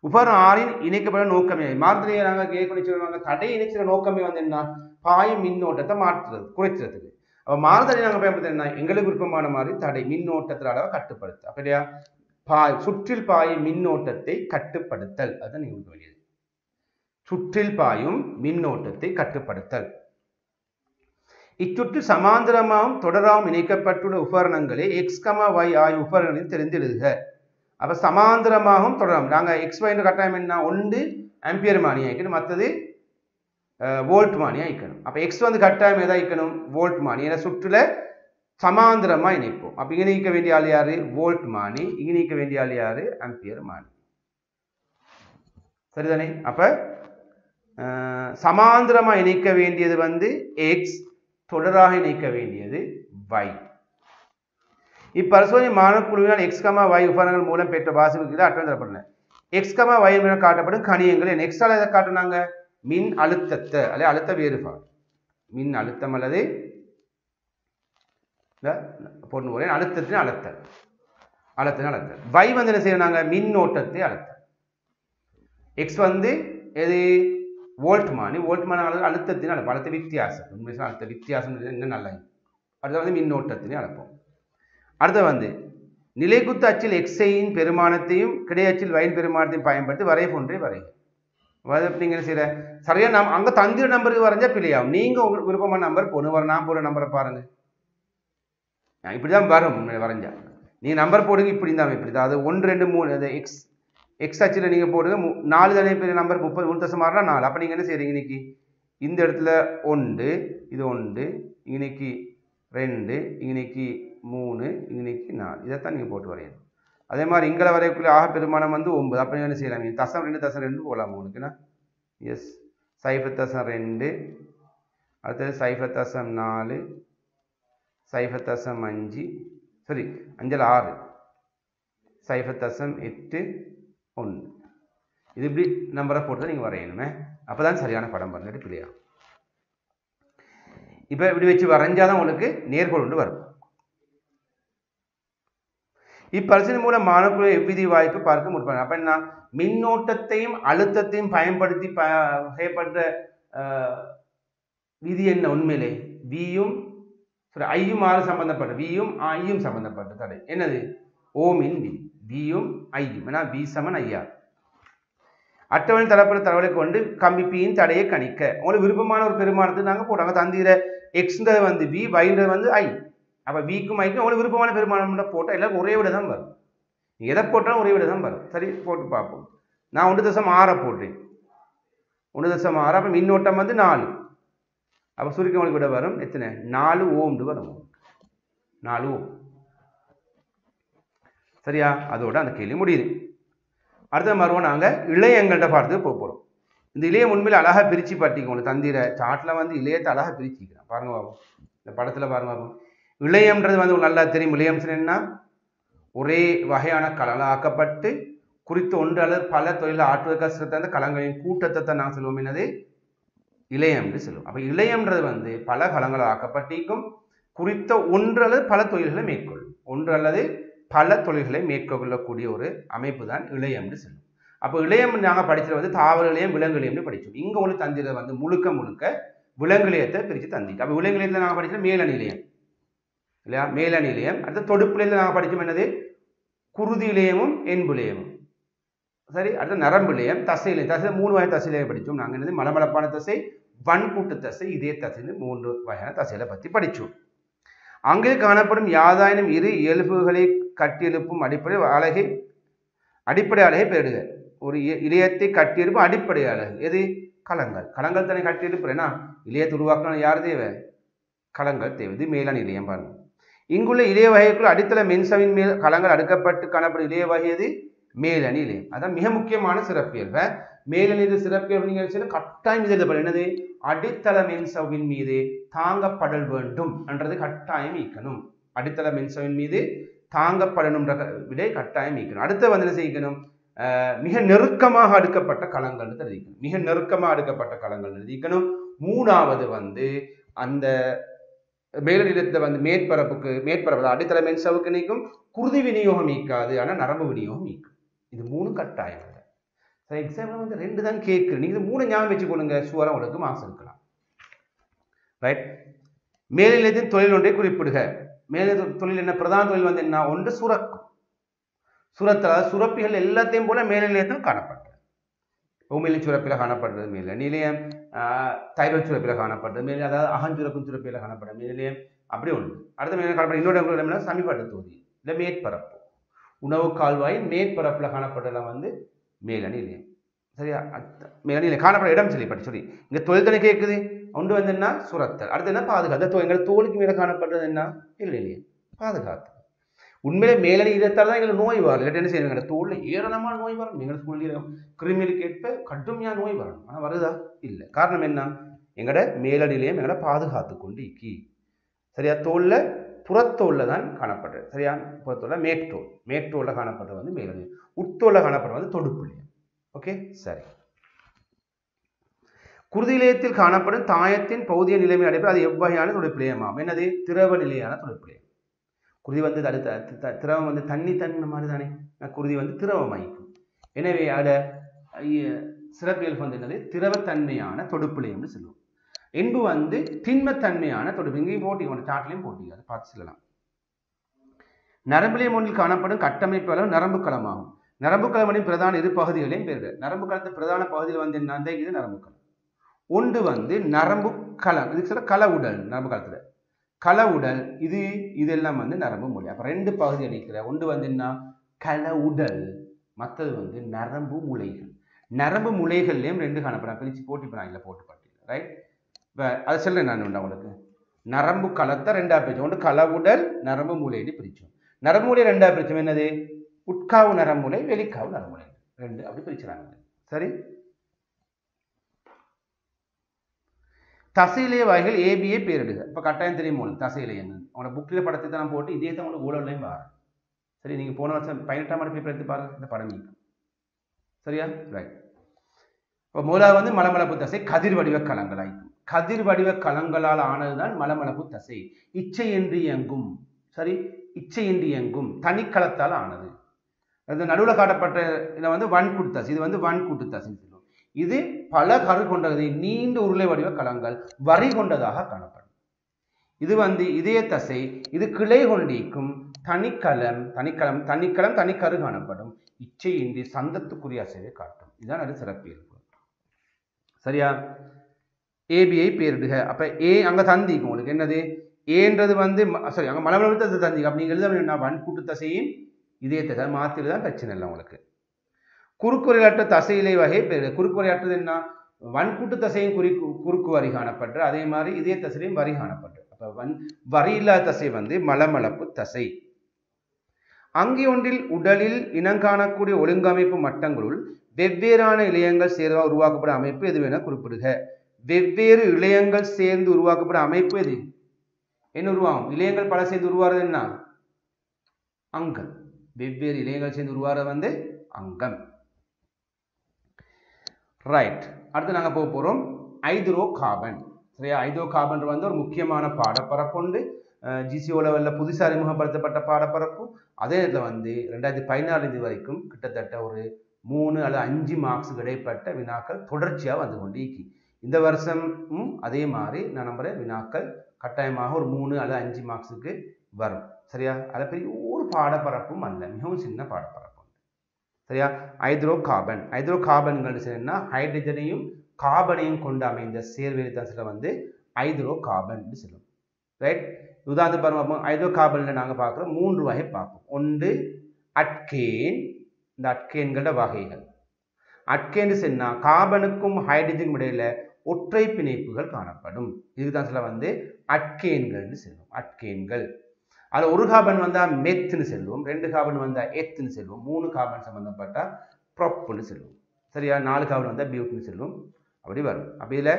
உபகரணம் ஆறின் இணைக்கப்பட நோக்கமே மாறுதலையை நாங்கள் கேட்க தடை இணைக்கிற நோக்கமே வந்து என்ன பாயும் மின்னோட்டத்தை மாற்றுறது, குறைக்கிறதுக்கு. அப்போ மாறுதலை நாங்கள் பயன்படுத்த எங்களுக்கு விருப்பமான மாதிரி தடை மின்னோட்டத்தில் அளவை கட்டுப்படுத்த. அப்படியா? சுற்றில் பாயும் மின்னோட்டத்தை கட்டுப்படுத்தல். அதுதான் நீங்கள் வேண்டியது. சுற்றில் பாயும் மின்னோட்டத்தை கட்டுப்படுத்தல். இச்சுற்று சமாந்தரமாகவும் தொடராகவும் இணைக்கப்பட்டுள்ள உபகரணங்களை எக்ஸ், y ஆகிய உபகரணங்களில் தெரிந்தெழுதுக. அப்போ சமாந்தரமாகவும் தொடரும். நாங்கள் எக்ஸ் ஒய் கட்டாயம் என்ன, ஒன்று ஆம்பியர் மானி ஆயிக்கணும், மற்றது வோல்ட் மானி ஆயிக்கணும். அப்போ எக்ஸ் வந்து கட்டாயம் எதா ஆயிக்கணும் வோல்ட் மானி. ஏன்னா சுற்றுல சமாந்தரமாக இணைப்போம். அப்போ இங்கே நீக்க வேண்டிய ஆள் யாரு வோல்ட் மானி, இங்கே நீக்க வேண்டிய ஆள் யாரு ஆம்பியர் மானி. சரிதானே? அப்போ சமாந்தரமாக இணைக்க வேண்டியது வந்து எக்ஸ், தொடராக இணைக்க வேண்டியது y. இப்பரிசோதனை மாணவக்குழுவினால் எக்ஸ், y உபகரணங்கள் மூலம் பெற்ற வாசிப்புக்கு அட்டவணை தரப்பட்டன. எக்ஸ், y மூலம் காட்டப்படும் கணியங்கள் எக்ஸால் எதை காட்டினாங்க மின் அழுத்தத்தை அல்லது அழுத்த வேறுபாடு. மின் அழுத்தம் அல்லது பொண்ணு ஒரே அழுத்தத்தின் அழுத்தல். அழுத்தின் அழுத்தல். y வந்து என்ன செய்யறாங்க மின்னோட்டத்தை அழுத்தல். எக்ஸ் வந்து எது வோல்ட்மான் வோல்ட்மான் அழுத்தத்தின் அளப்பு அழுத்த வித்தியாசம் உண்மையாக அழுத்த வித்தியாசம் இன்னும் நல்லது. அடுத்து வந்து மின்னோட்டத்தினை அளப்போம். அடுத்து வந்து நிலைக்குத்து அச்சில் எக்ஸையின் பெருமானத்தையும் கிடையச்சில் வயின் பெருமானத்தையும் பயன்படுத்தி வரைய ஒன்றை வரைக. நீங்கள் சில சரியாக நம்ம அங்கே தந்திர நம்பருக்கு வரைஞ்சா பிள்ளையாகும். நீங்கள் உங்களுக்கு விருப்பமான நம்பர் போடணும். நான் போடுற நம்பரை பாருங்கள், இப்படி தான் வரும் வரைஞ்சா. நீங்கள் நம்பர் போடுங்க, இப்படி தான் இப்படி தான். அது 1 2 3 அது எக்ஸ் அச்சில் நீங்கள் போடுங்க. 4 தானே பெரிய நம்பர் 30 3.6 4. அப்போ நீங்கள் என்ன செய்கிறீங்க, இன்னைக்கு இந்த இடத்துல 1 இது 1 இன்னைக்கு 2 இன்னைக்கு 3 இன்னைக்கு 4 இதைத்தான் நீங்கள் போட்டு வரையணும். அதே மாதிரி இங்கே வரையக்கூடிய ஆக பெருமானம் வந்து 9. அப்போ என்ன செய்யலாம், தசம் 2 தசம் 2 போகலாம் உங்களுக்குண்ணா. எஸ் 0.2 அடுத்தது 0.4 0.5 சரி 5 6 0.8 1 இது இப்படி நம்பரை போட்டு தான் நீங்கள் வரையணுமே. அப்போ தான் சரியான படம் பண்ணிட்டு பிள்ளையா. இப்போ இப்படி வச்சு வரைஞ்சாதான் உங்களுக்கு நேர்கோடு கொண்டு வரும். இப்பரிசீலனை மூலம் மாணவர்களுடைய எவ்விதி வாய்ப்பு பார்க்க முற்படுறாங்க. அப்போ என்ன, மின்னோட்டத்தையும் அழுத்தத்தையும் பயன்படுத்தி செய்யப்பட்ட விதி என்ன, உண்மையிலே வியும் ஐயும் ஆறு சம்பந்தப்பட்ட வியும் ஐயும் சம்பந்தப்பட்ட தடை என்னது, ஓமின் வி வியும் ஐயும். ஏன்னா வி சமன் ஐயா. அட்டவணை தரப்பட்ட தகவலை கொண்டு கம்பி பியின் தடையை கணிக்க. உங்களுக்கு விருப்பமான ஒரு பெருமானத்தை நாங்கள் போட்டாங்க. தந்திர எக்ஸ்ன்றது வந்து வி, வைன்றது வந்து ஐ. அப்போ விக்கும் ஐக்கும் உங்களுக்கு விருப்பமான பெருமானம் போட்டால் எல்லாரும் ஒரே விட தான் வரும். எதை போட்டாலும் ஒரே விட தான் வரும். சரி போட்டு பார்ப்போம். நான் 1.6 போடுறேன். 1.6 அப்போ மின்னோட்டம் வந்து 4. அப்போ சுருக்கம் உங்களுக்கு விட வரும் எத்தனை, 4 ஓம்னு வரும். 4 ஓம். சரியா, அதோட அந்த கேள்வி முடியுது. அடுத்த மறுபடியும் நாங்கள் இளையங்கள்ட பாடத்துக்கு போக போகிறோம். இந்த இளையம் உண்மையில் அழகாக பிரித்து பட்டிக்கோங்க. தந்திர சாட்டில் வந்து இளையத்தை அழகாக பிரிச்சுக்கிறேன். பாருங்க பாபு, இந்த படத்தில் பாருங்க பாபு. இளையம்ன்றது வந்து நல்லா தெரியும். இளையம் என்னன்னா ஒரே வகையான கலங்களால் ஆக்கப்பட்டு குறித்த ஒன்று அல்லது பல தொழிலை ஆற்றுவதற்காக அந்த கலங்களின் கூட்டத்தை தான் நாங்கள் சொல்லுவோம். என்னது, இளையம் என்று சொல்லுவோம். அப்போ இளையம்ன்றது வந்து பல கலங்களால் ஆக்கப்பட்டிருக்கும் குறித்த ஒன்று அல்லது பல தொழில்களை மேற்கொள்ளும். ஒன்று அல்லது பல தொழில்களை மேற்கொள்ளக்கூடிய ஒரு அமைப்பு தான் இளையம் என்று சொல்லுவோம். அப்போ இளையம் நாங்கள் படித்தது வந்து தாவர இளையம் விலங்கு இளையம்னு படித்தோம். இங்கே ஒன்று தந்திர வந்து முழுக்க விலங்கு இளையத்தை பிரித்து தந்திட்டு. அப்போ விலங்கு இளையத்தில் நாங்கள் படித்தோம் மேலணி இளையம் இல்லையா, மேலணி இளையம். அடுத்த தொடுப்பு இளையத்தில் நாங்கள் படித்தோம் என்னது, குருதி இளையமும் என்பு இளையமும். சரி, அடுத்த நரம்பு இளையம், தசை இளையம். தசை 3 வகை தசையிலையை படித்தோம் நாங்கள். என்னது, மலமளப்பான தசை, வன்கூட்டு தசை, இதே தசைன்னு 3 வகையான தசைகளை பற்றி படித்தோம். அங்கே காணப்படும் யாதாயினும் இரு இயல்புகளை கட்டியெழுப்பும் அடிப்படை அலகை பெறுக. ஒரு இளையத்தை கட்டியெழுப்பும் அடிப்படை அலகு எது, களங்கள். களங்கள் தன்னை கட்டியெழுப்புறேன்னா இளையத்தை உருவாக்கணும் யார் தேவை, களங்கள் தேவை. இது மேலான இளையம் பாருங்க. இங்குள்ள இளைய வகைக்குள் அடித்தள மென்சவின் மேல் களங்கள் அடுக்கப்பட்டு காணப்படும் இளைய வகை எது, மேலணி இளையம். அதான் மிக முக்கியமான சிறப்பியல்ப. மேலணி சிறப்பியல்பு நீங்கள் கட்டாயம் இது எழுதப்படும். என்னது, அடித்தள மென்சவின் மீது தாங்கப்படல் வேண்டும் என்றது கட்டாயம் ஈக்கணும். அடித்தள மென்சவின் மீது தாங்கப்படணும் விடை கட்டாயம் ஈக்கணும். அடுத்த வந்து என்ன செய்யணும், மிக நெருக்கமாக அடுக்கப்பட்ட களங்கள் தெரிவிக்கணும். மிக நெருக்கமாக அடுக்கப்பட்ட களங்கள் தெரிவிக்கணும். 3வது வந்து அந்த மேலநிலத்தை வந்து மேற்பரப்பு அடித்தள மென்சவுக்கு நீக்கும். குருதி விநியோகம் ஈக்காது, ஆனால் நரம்பு விநியோகம் ஈக்கும். இது 3 கட்டாயம். எக்ஸாம்பிள் வந்து 2 தான் கேட்குறேன். நீங்கள் 3 ஞாபகம் வச்சுக்கொள்ளுங்க, ஷுவராக உங்களுக்கு மார்க்ஸ் இருக்கலாம். ரைட். மேல்நிலையத்தின் தொழில் ஒன்றை குறிப்பிடுக. மேல்நிலை தொழில் என்ன, பிரதான தொழில் வந்து என்ன, ஒன்று சுரக்கும். சுரத்தல் சுரப்பிகள் எல்லாத்தையும் போல மேல்நிலையத்தில் காணப்பட்டது. உமிழி சுரப்பில் காணப்படுறது மேல்நிலையம், தைராய்டு சுரப்பில் காணப்படுறது மேலே, அதாவது அகஞ்சுரக்கும் சுரப்பில் காணப்படுறது மேல்நிலையம். அப்படி ஒன்று. அடுத்த மேலே காணப்படும் இன்னொரு சமீபட்ட தொகுதி இல்லை மேற்பரப்பு. உணவு கால்வாயின் மேற்பரப்பில் காணப்பட்டதெல்லாம் வந்து மேலணி இளையம். சரியா, மேலணி இளையம் காணப்பட இடம் சொல்லி இங்கே தொழில் தானே கேட்குது. ஒன்று வந்து என்ன, சுரத்தல். அடுத்து என்ன, பாதுகாத்து. எங்களை தோலுக்கு மேலே காணப்படுறது என்ன, இளையம் பாதுகாத்து. உண்மையிலே மேலணி இலத்தால் தான் எங்களுக்கு நோய் வரும். இல்லை என்ன செய்யணும், எங்களை தோலில் ஏராளமான நோய் வரும். எங்களை சூழ்நிலை கிருமிகளுக்கு ஏற்ப கடுமையான நோய் வரணும். ஆனால் வருதா, இல்லை. காரணம் என்ன, எங்களோட மேலணி இளையம் எங்களை பாதுகாத்து கொண்டு இக்கி. சரியா, தோலில் புறத்தோலில் தான் காணப்படுறது. சரியா, புறத்தோலில் மேற்தோலில் காணப்படுறது வந்து மேலணி. உட்தோலில் காணப்படுறது வந்து தொடுப்பு இளையம். ஓகே, சரி. குருதி இளையத்தில் காணப்படும் தாயத்தின் பௌதிய நிலைமை அடிப்படை அது எவ்வகையான தொடுப்பிளையமாகும். என்னது, திரவ நிலையான தொடுப்பிளையம். குருதி வந்து அடுத்த திரவம் வந்து தண்ணி மாதிரி தானே, குருதி வந்து திரவமாயிக்கும். எனவே அட சிறப்பியல்பு வந்து என்னது திரவத்தன்மையான தொடுப்பிலையும் சொல்லுவோம். என்பு வந்து திண்மத்தன்மையான தொடுப்பு. இங்கேயும் போட்டிங்க சாட்டிலையும் போட்டிங்க அதை பார்த்து சொல்லலாம். நரம்பிலியம் ஒன்றில் காணப்படும் கட்டமைப்பு அளவு நரம்பு களமாகும். நரம்பு களமனின் பிரதான இரு பகுதிகளையும் பெறுக. நரம்பு களத்து பிரதான பகுதியில் வந்து என்ன இது நரம்பு களம். ஒன்று வந்து நரம்பு களம், இதுக்கு சொல்ல கள உடல். நரம்பு களத்துல கள உடல் இது இதெல்லாம் வந்து நரம்பு மூளை. அப்ப ரெண்டு பகுதி அளிக்கிற. ஒன்று வந்து என்ன கள உடல், மற்றது வந்து நரம்பு முளைகள். நரம்பு முளைகள்லயும் ரெண்டு காணப்படும். பிரிச்சு போட்டிப்பேன் போட்டு பட்டியல ரைட். இப்போ அதை சொல்றேன் நான் உங்களுக்கு. நரம்பு களத்தை ரெண்டா பிரிச்சோம். ஒன்று கள உடல் நரம்பு மூளைன்னு பிரிச்சோம். நரம்பு மூளை ரெண்டா பிரிச்சோம். என்னது உட்காவு நரம்புலை வெளிக்காவு நரம்புலை ரெண்டு அப்படி பிரிச்சுறாங்க. சரி, தசையிலே வகைகள் ஏபிஏ பேரிடுக. இப்போ கட்டாயம் தெரியும் உங்களுக்கு தசையிலே என்ன. உங்களோட புக்கில் படத்தை தான் போட்டு இதே தான் உங்களுக்கு ஊழலையும் பாரு. சரி, நீங்கள் போன வருஷம் 18ஆம் ஆண்டு பேப்பர் எடுத்து பாருங்க, இந்த படம் நீக்கும். சரியா ரைட். இப்போ முதலாவது வந்து மலமளப்பு தசை கதிர் வடிவ கலங்களாய்க்கும். கதிர் வடிவ கலங்களால் ஆனதுதான் மலமளப்பு தசை. இச்சையின்றி இயங்கும். சரி, இச்சையின்றி இயங்கும் தனிக்களத்தால் ஆனது. அது நடுவில் காட்டப்பட்ட இதை வந்து வன்கூட்டு தசை. இது வந்து வன்கூட்டு தசை. இது பல கரு கொண்டது, நீண்ட உருளை வடிவ கலங்கள் வரி கொண்டதாக காணப்படும். இது வந்து இதய தசை. இது கிளை கொண்டிருக்கும் தனிக்களம் தனிக்கரு காணப்படும். இச்சையின்றி சந்தத்துக்குரிய அசைவை காட்டும். இதுதான் அது சிறப்பியல்பு. சரியா, ஏபிஐ பேரிடுக. அப்ப ஏ அங்க தந்திக்கும் உங்களுக்கு என்னது ஏன்றது வந்து சரி அங்க மலமளப்பு தசை தந்திக்கும். அப்ப நீங்க எழுத வேணும்னா வன்கூட்டு தசையும் இதே தசை மாத்திரதான் பிரச்சனை இல்லை உங்களுக்கு. குறுக்குவரையற்ற தசையிலை வகை பேரு. குறுக்குவரையற்றது என்ன வன்கூட்டு தசையும் குறுக்கு வரி காணப்பட்டு அதே மாதிரி இதே தசையும் வரி காணப்பட்டு. அப்ப வரி இல்லாத தசை வந்து மலமளப்பு தசை. அங்கே ஒன்றில் உடலில் இனங்காணக்கூடிய ஒழுங்கமைப்பு மட்டங்களுள் வெவ்வேறான இழையங்கள் சேர்ந்து உருவாக்கப்படும் அமைப்பு எதுவென குறிப்பிடுக. வெவ்வேறு இழையங்கள் சேர்ந்து உருவாக்கப்படும் அமைப்பு எது? என்ன உருவாகும்? இழையங்கள் பல சேர்ந்து உருவாகிறது என்ன? அங்கம். வெவ்வேறு இழையங்கள் சேர்ந்து உருவாகிறது வந்து அங்கம். ரைட். அடுத்து நாங்கள் போக போகிறோம் ஐதரோ கார்பன். சரியா, ஐதரோ கார்பன் வந்து ஒரு முக்கியமான பாடப்பரப்பு உண்டு. ஜிசிஓ லெவலில் புதுசாக அறிமுகப்படுத்தப்பட்ட பாடப்பரப்பு. அதே நேரத்தில் வந்து 2014 வரைக்கும் கிட்டத்தட்ட ஒரு 3 அல்லது 5 மார்க்ஸுக்கு இடைப்பட்ட வினாக்கள் தொடர்ச்சியாக வந்து கொண்டு இருக்கு. இந்த வருஷமும் அதே மாதிரி நான் நம்புறேன் வினாக்கள் கட்டாயமாக ஒரு 3 அல்லது 5 மார்க்ஸுக்கு வரும். சரியா, அதை பெரிய ஒரு பாடப்பரப்பும் அல்ல, மிகவும் சின்ன பாடப்பரப்பு. சரியா, ஐதரோ கார்பன். ஐதரோ கார்பன்கள் என்ன ஹைட்ரஜனையும் கார்பனையும் கொண்டு அமைந்த சேர்வேரிதான் வந்து ஐதரோ கார்பன் சொல்லுவோம். ரைட். உதாரணத்துக்கு பாருங்க, ஐதரோ கார்பன்ல நாங்கள் பார்க்குறோம் 3 வகை பார்ப்போம். ஒன்று அட்கேன். இந்த அட்கேன்களோட வகைகள். அட்கேன் சொன்னா கார்பனுக்கும் ஹைட்ரஜனுக்கும் இடையில ஒற்றை பிணைப்புகள் காணப்படும். இதுதான் சொல்ல வந்து அட்கேன்கள் சொல்லுவோம். அட்கேன்கள். அதில் ஒரு கார்பன் வந்தா மெத்துன்னு சொல்லுவோம், 2 கார்பன் வந்தா எத்துன்னு சொல்லுவோம், 3 கார்பன் சம்பந்தப்பட்ட ப்ரொப்புன்னு சொல்லுவோம். சரியா, 4 கார்பன் வந்தா பியூட்னு சொல்லுவோம். அப்படி வரும். அப்போ இதில்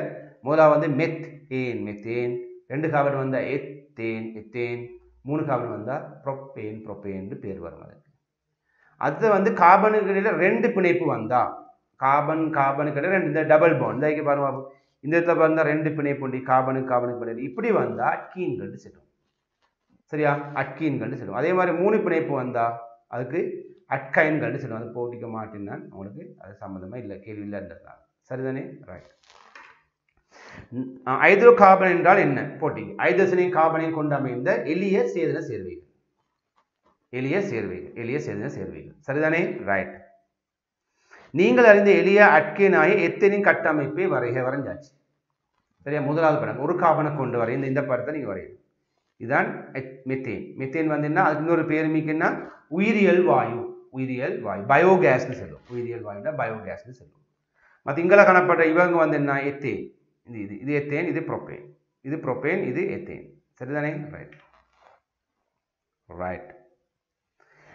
முதலாவது வந்து மெத்தேன், 2 கார்பன் வந்தா எத்தேன், 3 கார்பன் வந்தா ப்ரொப்பேன் பேர் வரும். அது வந்து கார்பனுக்கு இடையில 2 பிணைப்பு வந்தா கார்பனுக்கு இடையில 2 இந்த டபுள் பாண்ட் இங்கே பாருங்க. இந்த இடத்துல பார்த்தா 2 பிணைப்பு உண்டு கார்பனுக்கு இடையில. இப்படி வந்தா அட்கீன்கள் சொல்லுவோம். சரியா, அட்கீன்கள் சொல்லுவோம். அதே மாதிரி 3 பிணைப்பு வந்தா அதுக்கு அட்கைன்கள் சொல்லுவோம். அது போட்டிக்க மாட்டேன்னா உங்களுக்கு அது சம்மந்தமா இல்லை, கேள்வி இல்லைன்றதுனால. சரிதானே ரைட். ஐதரோ கார்பன் என்றால் என்ன? போட்டிங்க. ஐதரசனையும் கார்பனையும் கொண்டு அமைந்த எளிய சேதன சேர்வைகள். சரிதானே ரைட். நீங்கள் அறிந்த எளிய அட்கேனாய எத்தனின் கட்டமைப்பை வரைஞ்சாச்சு. சரியா, முதலாவது படம் ஒரு கார்பனை கொண்டு வர இந்த படத்தை நீங்க வரையணும். இதுதான் மெத்தேன். மெத்தேன் வந்து என்ன, அதுக்கு இன்னொரு பேர் மிக்கன்னா உயிரியல் வாயு. பயோகேஸ்னு சொல்லுவோம். உயிரியல் வாயுனா பயோகேஸ்னு சொல்லுவோம். மற்ற இங்கே காணப்பட்ட இவங்க வந்து என்ன எத்தேன். இது எத்தேன், இது ப்ரோப்பேன், இது எத்தேன். சரிதானே ரைட்.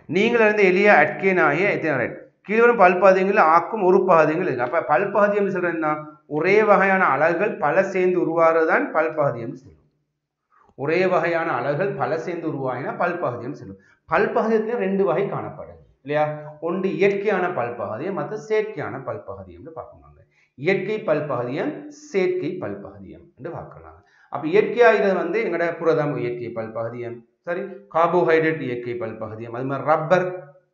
நீங்கள் அறிந்த எளிய அட்கேனாய எத்தேன் ரைட். கீழ்வரும் பல்பகுதியங்கள் ஆக்கும் ஒரு பகுதியங்கள் இருக்கு. அப்ப பல்பகுதியம் சொல்றேன்னா ஒரே வகையான அலகுகள் பல சேர்ந்து உருவாகிறதுதான் பல்பகுதியம் சொல்லுவோம். ஒரே வகையான அலகுகள் பல சேர்ந்து உருவாகினா பல்பகுதியம் சொல்லுவோம். பல்பகுதியத்துல 2 வகை காணப்படுது இல்லையா. ஒன்று இயற்கையான பல்பகுதியம், மற்ற செயற்கையான பல்பகுதியம் பார்க்கணும். இயற்கை பல்பகுதியம், செயற்கை பல்பகுதியம் என்று பார்க்கலாம். அப்ப இயற்கையாக வந்து எங்கட புரதம் இயற்கை பல்பகுதியம். சரி, கார்போஹைட்ரேட் இயற்கை பல்பகுதியம், அது மாதிரி ரப்பர்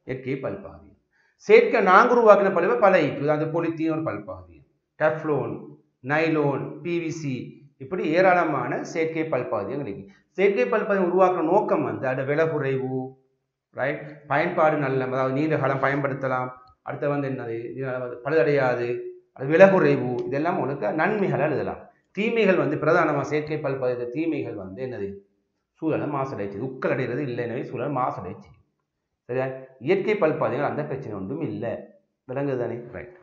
இயற்கை பல்பகுதியம். செயற்கை நாங்கள் உருவாக்கின பல்பை பல ஈக்கு. அது பொலித்தீன் ஒரு பல்பகுதி, டெஃப்லோன், நைலோன், பிவிசி, இப்படி ஏராளமான செயற்கை பல்பகுதிகள் இருக்கு. செயற்கை பல்பகுதியை உருவாக்குற நோக்கம் வந்து அதோட விலை குறைவு, ரைட், பயன்பாடு நல்ல, அதாவது நீண்ட காலம் பயன்படுத்தலாம், அடுத்து வந்து என்னது பழுதடையாது, அது விலை குறைவு, இதெல்லாம் உங்களுக்கு நன்மைகள் எழுதலாம். தீமைகள் வந்து பிரதானமாக செயற்கை பல்பகுதி தீமைகள் வந்து என்னது, சூழலை மாசடைச்சு, உக்கல் அடைகிறது இல்லை, எனவே சூழல் மாசடைச்சு. சரியா, இயற்கை பல்பகுதிகள் அந்த பிரச்சனை ஒன்றும் இல்லை, விளங்குது தானே? Right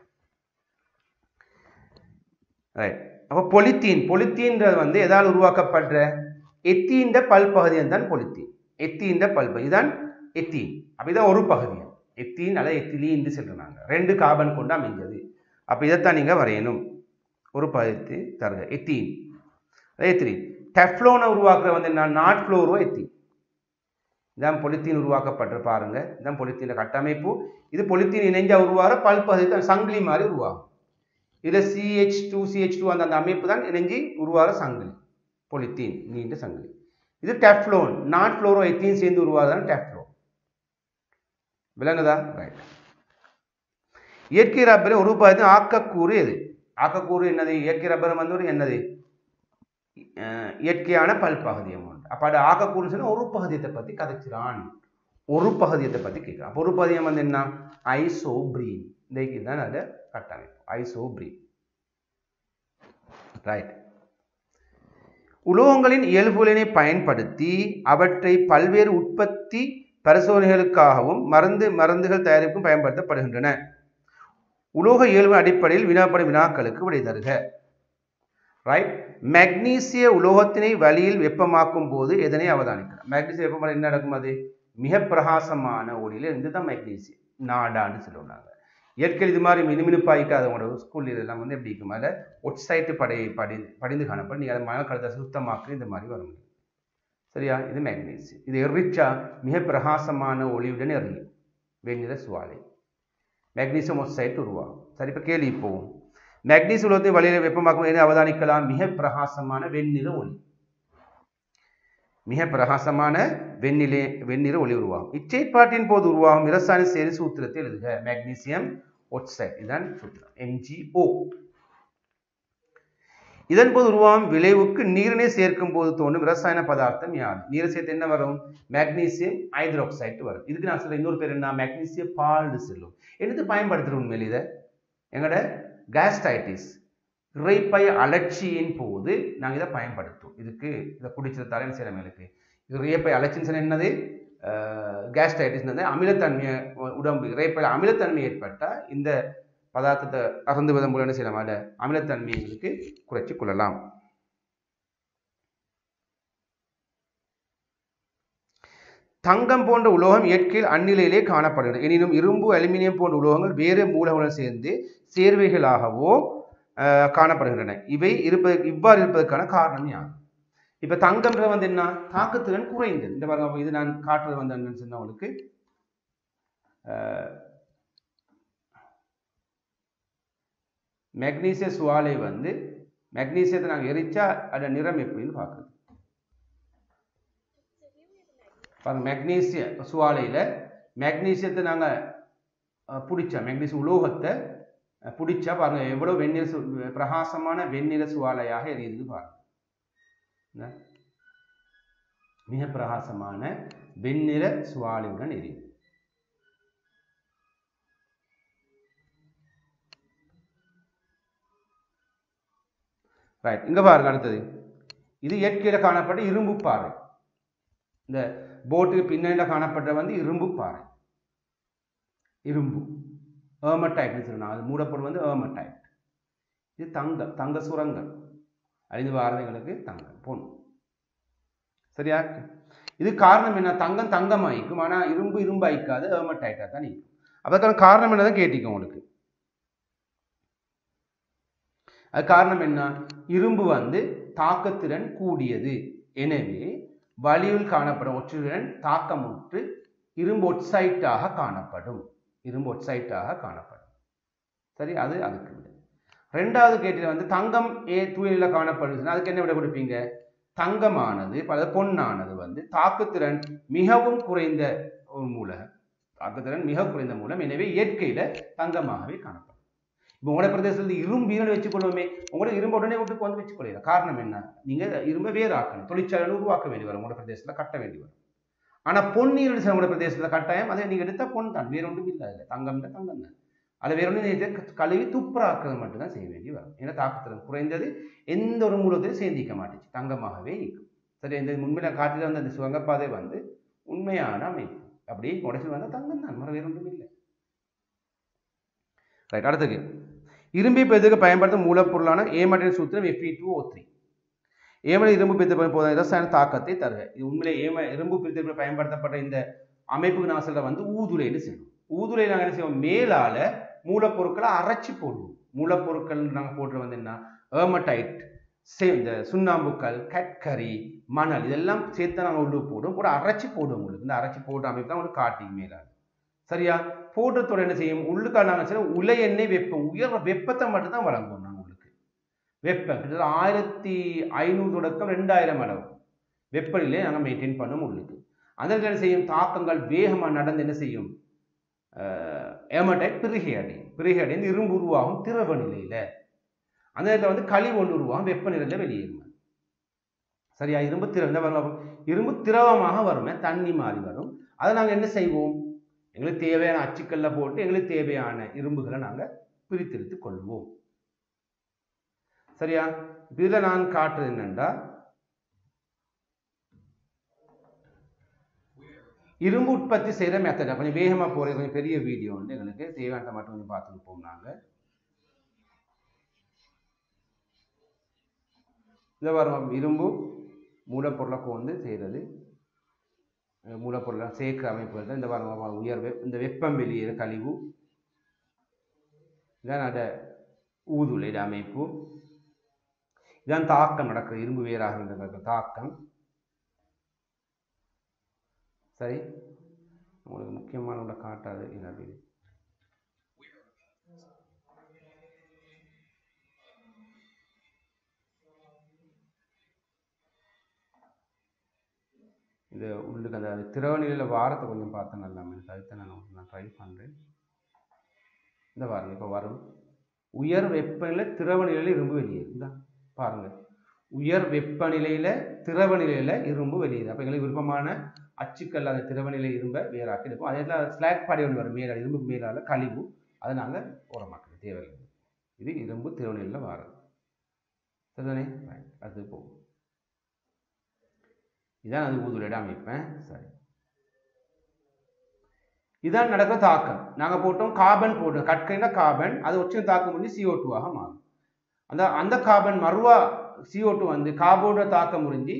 right. அப்போ பொலித்தீன்றது வந்து எதால் உருவாக்கப்படுற எத்தீண்ட பல்பகுதியம் தான் பொலித்தீன். எத்தீண்ட பல்பகுதி தான் எத்தீன். அப்போ இதான் ஒரு பகுதி எத்தீன் அல்லது எத்திலீன் என்று சொல்றாங்க. 2 கார்பன் கொண்டு அமைஞ்சது. அப்போ இதைத்தான் நீங்கள் வரையணும். ஒரு பகுதி தருக எத்தீன், எத்திலீன். டெஃப்லோனை உருவாக்குற வந்து என்ன, நாட் ஃப்ளோரோ எத்தீன். இதான் பொலித்தீன் உருவாக்கப்படுற பாருங்க. இதுதான் பொலித்தீன் கட்டமைப்பு. இது பொலித்தீன் இணைஞ்சா உருவாகிற பல்பகுதி தான், சங்கிலி மாதிரி உருவாகும். இதில் CH2 அந்த அமைப்பு தான் இணைஞ்சி உருவாகிற சங்கிலி, பொலித்தீன் நீண்ட சங்கிலி. இது டெஃப்லோன், நாட் ஃப்ளோரோ எத்தீன் சேர்ந்து உருவாகுதான் டெஃப்லோன். விளங்குதா? ரைட். இயற்கை ரப்பரின் ஒரு பகுதி ஆக்கக்கூறு எது? ஆக்கக்கூறு என்னது? இயற்கை ரப்பர் வந்து ஒரு என்னது, இயற்கையான பல்பகுதி அமௌண்ட். அப்போ அது ஆக்கக்கூறு சொன்னா ஒரு பகுதியத்தை பற்றி கதைச்சிடான், ஒரு பகுதியத்தை பற்றி கேட்குறான். அப்போ ஒரு பகுதியம் வந்து என்ன, ஐசோப்ரீன். இந்த தான் அது கட்டமைப்பு, ஐசோப்ரீன். ரைட். உலோகங்களின் இயல்புகளினை பயன்படுத்தி அவற்றை பல்வேறு உற்பத்தி பரிசோதனைகளுக்காகவும் மருந்துகள் தயாரிப்பும் பயன்படுத்தப்படுகின்றன. உலோக இயல்பு அடிப்படையில் வினாப்படும் வினாக்களுக்கு விடை தருக. ரைட். மெக்னீசிய உலோகத்தினை வழியில் வெப்பமாக்கும் போது எதனை அவதானிக்கலாம்? மெக்னீசிய வெப்பம் என்ன நடக்கும்? அது மிக பிரகாசமான ஒளியில இருந்து தான் மெக்னீசியம் நாடான்னு சொல்லுவாங்க. இயற்கையில் இது மாதிரி மினுமினுப்பாய்க்காத உங்களோட ஸ்கூல் இதெல்லாம் வந்து எப்படி இருக்கும், அதில் ஒட்சைட்டு படிந்து காணப்படும். நீங்கள் அதை மழை காலத்தை சுத்தமாக்கு இந்த மாதிரி வர முடியும். சரியா, இது மெக்னீசியம். இது எரிச்சா மிக பிரகாசமான ஒளியுடன் எரியும், வெண்ணிற சுவாலை, மெக்னீசியம் ஒட்சைட்டு உருவாகும். சரி, இப்போ கேள்வி போவோம். மெக்னீசியம் உலோகத்தை வழியில் வெப்பமாக்கும் என அவதானிக்கலாம்? மிக பிரகாசமான வெண்ணிற ஒளி, மிக பிரகாசமான வெண்ணிற ஒளி உருவாகும். இச்செயற்பாட்டின் போது உருவாகும் இரசாயன சேரி சூத்திரத்தை எழுதுக. மெக்னீசியம் ஒட்சைட், இதுதான் சூத்திரம், MgO. இதன் போது உருவாகும் விளைவுக்கு நீரினை சேர்க்கும் போது தோன்றும் இரசாயன பதார்த்தம் யாது? நீரை சேர்த்து என்ன வரும்? மெக்னீசியம் ஹைட்ரோக்சைடு வரும். இதுக்கு நான் சொல்ற இன்னொரு பேர் என்ன, மெக்னீசியம் பால்டு செல்லும். எடுத்து பயன்படுத்துறோம் உண்மையில் இதை எங்கட கேஸ்ட்ரைட்டிஸ், இறைப்பை அலட்சியின் போது நாங்கள் இதை பயன்படுத்துவோம். இதுக்கு இதை குடிச்சதால என்ன செய்யற மேலுக்கு இறைப்பை அலட்சின்னு என்னது, கேஸ்ட்ரைட்டிஸ், அமிலத்தன்மையை உடம்பு இறைப்பை அமிலத்தன்மை ஏற்பட்டால் இந்த பதார்த்தத்தை அருந்துவதன் மூலம் என்ன செய்யலாம், அமிலத்தன்மையை எங்களுக்கு குறைச்சி கொள்ளலாம். தங்கம் போன்ற உலோகம் இயற்கையில் அந்நிலையிலே காணப்படுகிறது. எனினும் இரும்பு, அலுமினியம் போன்ற உலோகங்கள் வேறு மூலங்களுடன் சேர்ந்து சேர்வைகளாகவோ காணப்படுகின்றன. இவை இவ்வாறு இருப்பதற்கான காரணம் யார்? இப்ப தங்கம்ன்ற வந்து என்ன, தாக்கத்திறன் குறைந்தது. இந்த பாருங்க, இது நான் காட்டுறது வந்து என்னன்னு சொன்னா உங்களுக்கு மெக்னீசிய சுவாலை வந்து மெக்னீசியத்தை நாங்கள் எரிச்சா அதோட நிறம் எப்படின்னு பார்க்குறது பாருங்க. மெக்னீசிய சுவாலையில மெக்னீசியத்தை நாங்கள் பிடிச்சா, மெக்னீசியம் உலோகத்தை பிடிச்சா பாருங்க எவ்வளவு வெண்ணிற பிரகாசமான வெண்ணிற சுவாலையாக எரியுது பாருங்க. மிக பிரகாசமான வெண்ணிற சுவாலையுடன் எரியுது. ரைட், இங்க பாருங்க அடுத்தது. இது இயற்கையில காணப்பட்ட இரும்பு பாறை. இந்த போட்டுக்கு பின்னாடி காணப்பட்ட வந்து இரும்பு பாறை, இரும்பு ஏர்மடைட் சொல்லணும். அது மூடப்பொருள் வந்து ஏர்மடைட். இது தங்க சுரங்கம், அழிந்து வாரங்களுக்கு தங்கம் பொன். சரியா, இது காரணம் என்ன? தங்கம் தங்கமாயிக்கும், ஆனா இரும்பு ஆயிக்காது, ஏர்மடைட்டா தான் நிற்கும். அதுக்கான காரணம் என்னதான் கேட்டிக்கும் உங்களுக்கு. அது காரணம் என்ன? இரும்பு வந்து தாக்கத்திறன் கூடியது. எனவே வலியுள் காணப்படும் ஒற்றுடன் தாக்கமுற்று இரும்பு ஒட்சைட்டாக காணப்படும். இரும்பு ஒட்சைட்டாக காணப்படும். சரி, அது அதுக்கு விட. ரெண்டாவது கேட்டில வந்து தங்கம் தூயில காணப்படுதுன்னா அதுக்கு என்ன விட கொடுப்பீங்க? தங்கமானது பொன்னானது வந்து தாக்குத்திறன் மிகவும் குறைந்த ஒரு மூலகம். தாக்குத்திறன் மிக குறைந்த மூலம், எனவே இயற்கையில தங்கமாகவே காணப்படும். இப்போ உங்களோட பிரதேசத்துல இரும்பு வச்சுக்கொள்வோமே, உங்களுக்கு இரும்பு உடனே வீட்டுக்கு வந்து வச்சுக்கொள்ளலாம். காரணம் என்ன? நீங்க இரும்பை வேறாக்கணும், தொழிற்சாலை உருவாக்க வேண்டி வரும், உங்களோட பிரதேசத்துல கட்ட வேண்டி வரும். ஆனா பொன்னீர் உங்களோட பிரதேசத்துல கட்டாயம் அதை நீங்க எடுத்தா பொன் தான், வேற ஒன்றும் இல்லை. இல்லை தங்கம் தான், தங்கம் தான். அதை வேற ஒன்று கழுவி துப்புராக்கிறது மட்டும்தான் செய்ய வேண்டி வரும். ஏன்னா தாக்குத்திறன் குறைந்தது, எந்த ஒரு மூலத்தையும் சேர்ந்திக்க மாட்டுச்சு, தங்கமாகவே இருக்கும். சரி, இந்த முன்மையில காட்டில வந்து அந்த சுரங்கப்பாதை வந்து உண்மையான அமைப்பு, அப்படியே உடச்சி வந்தால் தங்கம் தான், மறு வேற ஒன்றும் இல்லை. ரைட், அடுத்தது இரும்பை பெருக்க பயன்படுத்தும் மூலப்பொருளான ஏமாற்றின் சூத்திரம் Fe2O3. ஏமலை இரும்பு பிரித்தெடுப்பதன் போது ரசாயன தாக்கத்தை தருக. இது உண்மையிலே இரும்பு பிரித்தெடுப்பதில் பயன்படுத்தப்பட்ட இந்த அமைப்புக்கு நான் சொல்ற வந்து ஊதுலைன்னு சொல்லுவோம். ஊதுலை நாங்கள் என்ன செய்வோம், மேலால மூலப்பொருட்களை அரைச்சி போடுவோம். மூலப்பொருட்கள் நாங்கள் போடுறது வந்து என்ன, ஏர்மடைட், இந்த சுண்ணாம்புக்கல், கட்கரி, மணல், இதெல்லாம் சேர்த்து நாங்கள் உள்ளு போடுவோம், கூட அரைச்சி போடுவோம். உங்களுக்கு இந்த அரைச்சி போடுற அமைப்பு தான் உங்களுக்கு காட்டி மேலால. சரியா, போடுறதோட என்ன செய்யும், உள்ளுக்காக நாங்கள் செய்ய உலை எண்ணெய் வெப்பம், உயர்ற வெப்பத்தை மட்டும்தான் வழங்குவோம். நாங்கள் உங்களுக்கு வெப்பம் கிட்டத்தட்ட 1500 தொடக்கம் 2000 அளவு வெப்பநிலையை நாங்கள் மெயின்டைன் பண்ணும். உள்ளுக்கு அந்த என்ன செய்யும், தாக்கங்கள் வேகமாக நடந்து என்ன செய்யும், ஏமடைட் பிரிகை இரும்பு உருவாகும் திரவ நிலையில. அந்த நேரத்தில் வந்து கழிவு ஒன்று உருவாகும், வெப்பநிலையில வெளியேறும். சரியா, இரும்பு திரவமாக வரும், தண்ணி மாறி வரும். அதை நாங்கள் என்ன செய்வோம், எங்களுக்கு தேவையான அச்சுக்கல்ல போட்டு எங்களுக்கு தேவையான இரும்புகளை நாங்கள் பிரித்தெடுத்துக் கொள்வோம். சரியா, இதுல நான் காட்டுறது என்னன்னா, இரும்பு உற்பத்தி செய்யற மெத்தட். கொஞ்சம் வேகமா போறது, கொஞ்சம் பெரிய வீடியோ வந்து எங்களுக்கு தேவையான மட்டும் கொஞ்சம் பார்த்துட்டு போவோம். நாங்க இதை வரும் இரும்பு மூலப்பொருளை வந்து செய்யறது, மூலப்பொருளை சேர்க்கிற அமைப்புகள் இந்த வரும் உயர்வு, இந்த வெப்பம் வெளியேற கழிவு, இதான் அத ஊதுலை அமைப்பு. இதான் தாக்கம் நடக்கிற இரும்பு வேறாக தாக்கம். சரி, உங்களுக்கு முக்கியமான காட்டாது என்னது, இந்த உள்ளுக்கு அந்த திரவ நிலையில வாரத்தை கொஞ்சம் பார்த்து நல்லா அதுதான் நான் ட்ரை பண்றேன். இந்த வாரம் இப்போ வரும் உயர் வெப்பநிலை திரவ நிலையில இரும்பு வெளியேறும். பாருங்க, உயர் வெப்பநிலையில திரவ நிலையில இரும்பு வெளியேறும். அப்ப எங்களுக்கு விருப்பமான அச்சுக்கள் அந்த திரவ நிலை இரும்பை வேறாக்கி இருக்கும். அதே ஸ்லாக் பாடி ஒன்று வரும் மேலால, இரும்பு மேலால கழிவு, அதை நாங்கள் ஓரமாக்குறது தேவையில்லை. இது இரும்பு திரவ நிலையில வாரம். சரிதானே, அது போகும். இதான் அது ஊதுலையிட அமைப்பேன். சரி, இதான் நடக்கிற தாக்கம். நாங்கள் போட்டோம் கார்பன் போட்டோம், கற்கைனா கார்பன், அது ஒற்றை தாக்கம் முடிஞ்சு CO2 ஆக மாறும். அந்த கார்பன் மறுவா CO2 வந்து கார்பனோட தாக்கம் முடிஞ்சு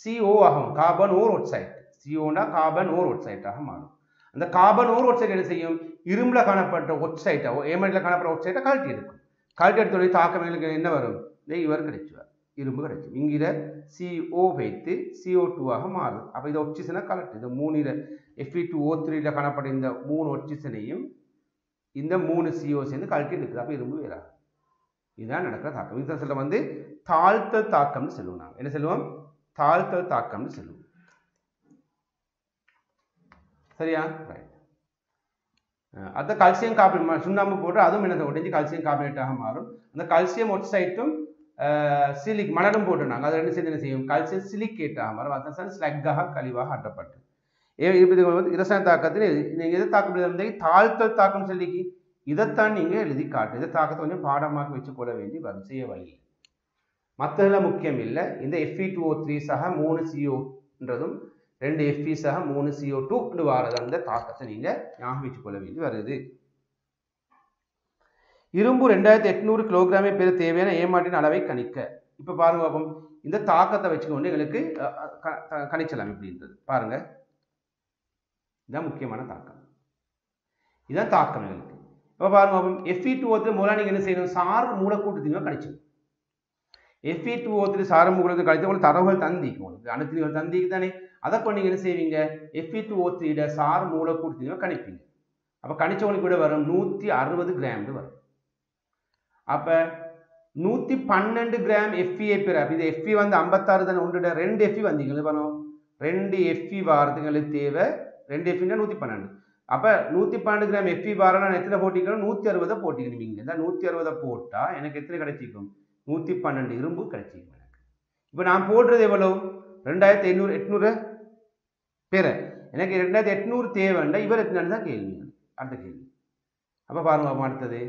CO ஆகும், கார்பன் ஓர் ஆக்சைடு. CO கார்பன் ஓர் ஆக்சைடாக மாறும். அந்த கார்பன் ஓர் ஆக்சைடு என்ன செய்யும், இரும்புல காணப்பட்ட ஆக்சைடா ஏமனில் காணப்பட்ட ஆக்சைடை கழட்டி எடுக்கும். கழட்டி எடுத்தோடைய தாக்கம் எங்களுக்கு என்ன வரும், இவர் கிடைச்சுவார், இரும்பு கிடைக்கும். இங்கிற CO வைத்து CO2 ஆக மாறும். அப்போ இது ஆக்சிஜனை கலட்டு, இந்த 3 Fe2O3 காணப்பட்ட இந்த 3 ஆக்சிஜனையும் இந்த 3 CO சேர்ந்து கழட்டி எடுக்குது. அப்போ இரும்பு வேற. இதுதான் நடக்கிற தாக்கம். இதுதான் சொல்ல வந்து தாழ்த்தல் தாக்கம்னு சொல்லுவோம். நாங்கள் என்ன சொல்லுவோம், தாழ்த்தல் தாக்கம்னு சொல்லுவோம். சரியா, ரைட். அந்த கல்சியம் கார்பனேட் சுண்ணாம்பு போட்டு அதுவும் என்ன உடஞ்சி கல்சியம் கார்பனேட்டாக மாறும். அந்த கல்சியம் ஆக்சைட்டும் சிலிக் மணலும் போட்டு நாங்கள் அதை ரெண்டு சேர்ந்து என்ன செய்யும், கல்சியம் சிலிக்கேட்டாக மாறும். அதான் ஸ்லக்காக கழிவாக ஆட்டப்பட்டு இரசாயன தாக்கத்தில் நீங்கள் எதை தாக்கம் தாழ்த்தல் தாக்கம் சொல்லிக்கு இதைத்தான் நீங்கள் எழுதி காட்டு. இதை தாக்கத்தை கொஞ்சம் பாடமாக வச்சுக்கொள்ள வேண்டி வரும், செய்ய வழி. மற்றதெல்லாம் முக்கியம் இல்லை. இந்த Fe2O3 சக 3 CO-ன்றதும் 2 Fe சக 3 CO2 வாரது அந்த தாக்கத்தை நீங்கள் ஞாபகம் வச்சுக்கொள்ள வேண்டி வருது. இரும்பு 2800 கிலோகிராமை பெற தேவையான ஏமாற்றின் அளவை கணிக்க. இப்போ பாருங்க பாப்போம், இந்த தாக்கத்தை வச்சுக்கொண்டு எங்களுக்கு கணிச்சலாம் எப்படின்றது பாருங்க. இதுதான் முக்கியமான தாக்கம், இதுதான் தாக்கம் எங்களுக்கு. இப்போ பாருங்க Fe2O3 மூலம் நீங்கள் என்ன செய்யணும், சார் மூலக்கூட்டத்தின் கணிச்சணும். Fe2O3 சார மூலக்கூட்டத்தை கழித்து உங்களுக்கு தரவுகள் தந்திக்கும், உங்களுக்கு அணுத்திகள் தந்திக்கு தானே. அதை கொண்டு நீங்கள் என்ன செய்வீங்க, Fe2O3 சார் மூலக்கூட்டத்தின் கணிப்பீங்க. அப்போ கணிச்சவங்களுக்கு கூட வரும் 160 கிராம் வரும். அப்போ 112 கிராம் Fe பெற. அப்போ இது Fe வந்து 56 தானே, ஒன்று 2 Fe வந்தீங்க. 2 Fe வாரத்துங்களுக்கு தேவை, 2 Fe 112. அப்போ 112 கிராம் எஃபி பாரை நான் எத்தனை போட்டிக்கணும் 160 போட்டிக்கணும் இங்கே இந்த 160 போட்டால் எனக்கு எத்தனை கிடைச்சிக்கும் 112 இரும்பு கிடைச்சிக்கும் எனக்கு. இப்போ நான் போடுறது எவ்வளவு 2800 பேரை எனக்கு 2800 தேவைண்டா இவர் எத்தனை தான் கேள்வி அடுத்த கேள்வி. அப்போ பாருங்க அடுத்தது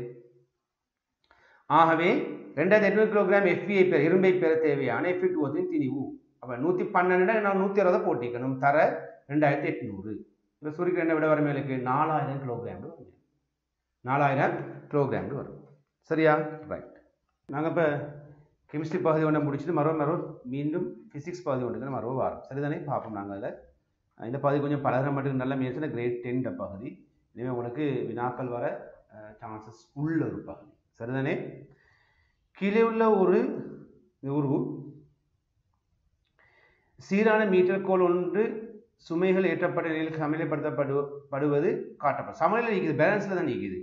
ஆகவே 2800 கிலோகிராம் எஃபிஐ பெற இரும்பை பெற தேவையான Fe2O3 திணிவு. அப்போ 112 நான் 160 போட்டிக்கணும் தர 2800. இப்போ சுருக்கி என்ன விட வர மேலுக்கு 4000 கிலோகிராம் வரும் 4000 கிலோகிராம் வரும். சரியா ரைட். நாங்கள் இப்போ கெமிஸ்ட்ரி பகுதி ஒன்றை முடிச்சுட்டு மறுபடியும் மீண்டும் ஃபிசிக்ஸ் பகுதி ஒன்றுக்கு மறுபடியும் வரோம். சரிதானே பார்ப்போம். நாங்கள் அதில் இந்த பகுதி கொஞ்சம் பலகிற மட்டும் நல்ல முயற்சினா கிரேட் 10 பகுதி இனிமேல் உங்களுக்கு வினாக்கள் வர சான்சஸ் உள்ள ஒரு பகுதி. சரிதானே. கீழே உள்ள ஒரு சீரான மீட்டர் கோல் ஒன்று சுமைகள் ஏற்றப்பட்ட நிலையில் சமநிலைப்படுத்தப்படுவது காட்டப்படும். சமநிலை நீக்குது பேலன்ஸில் தான் நீக்குது.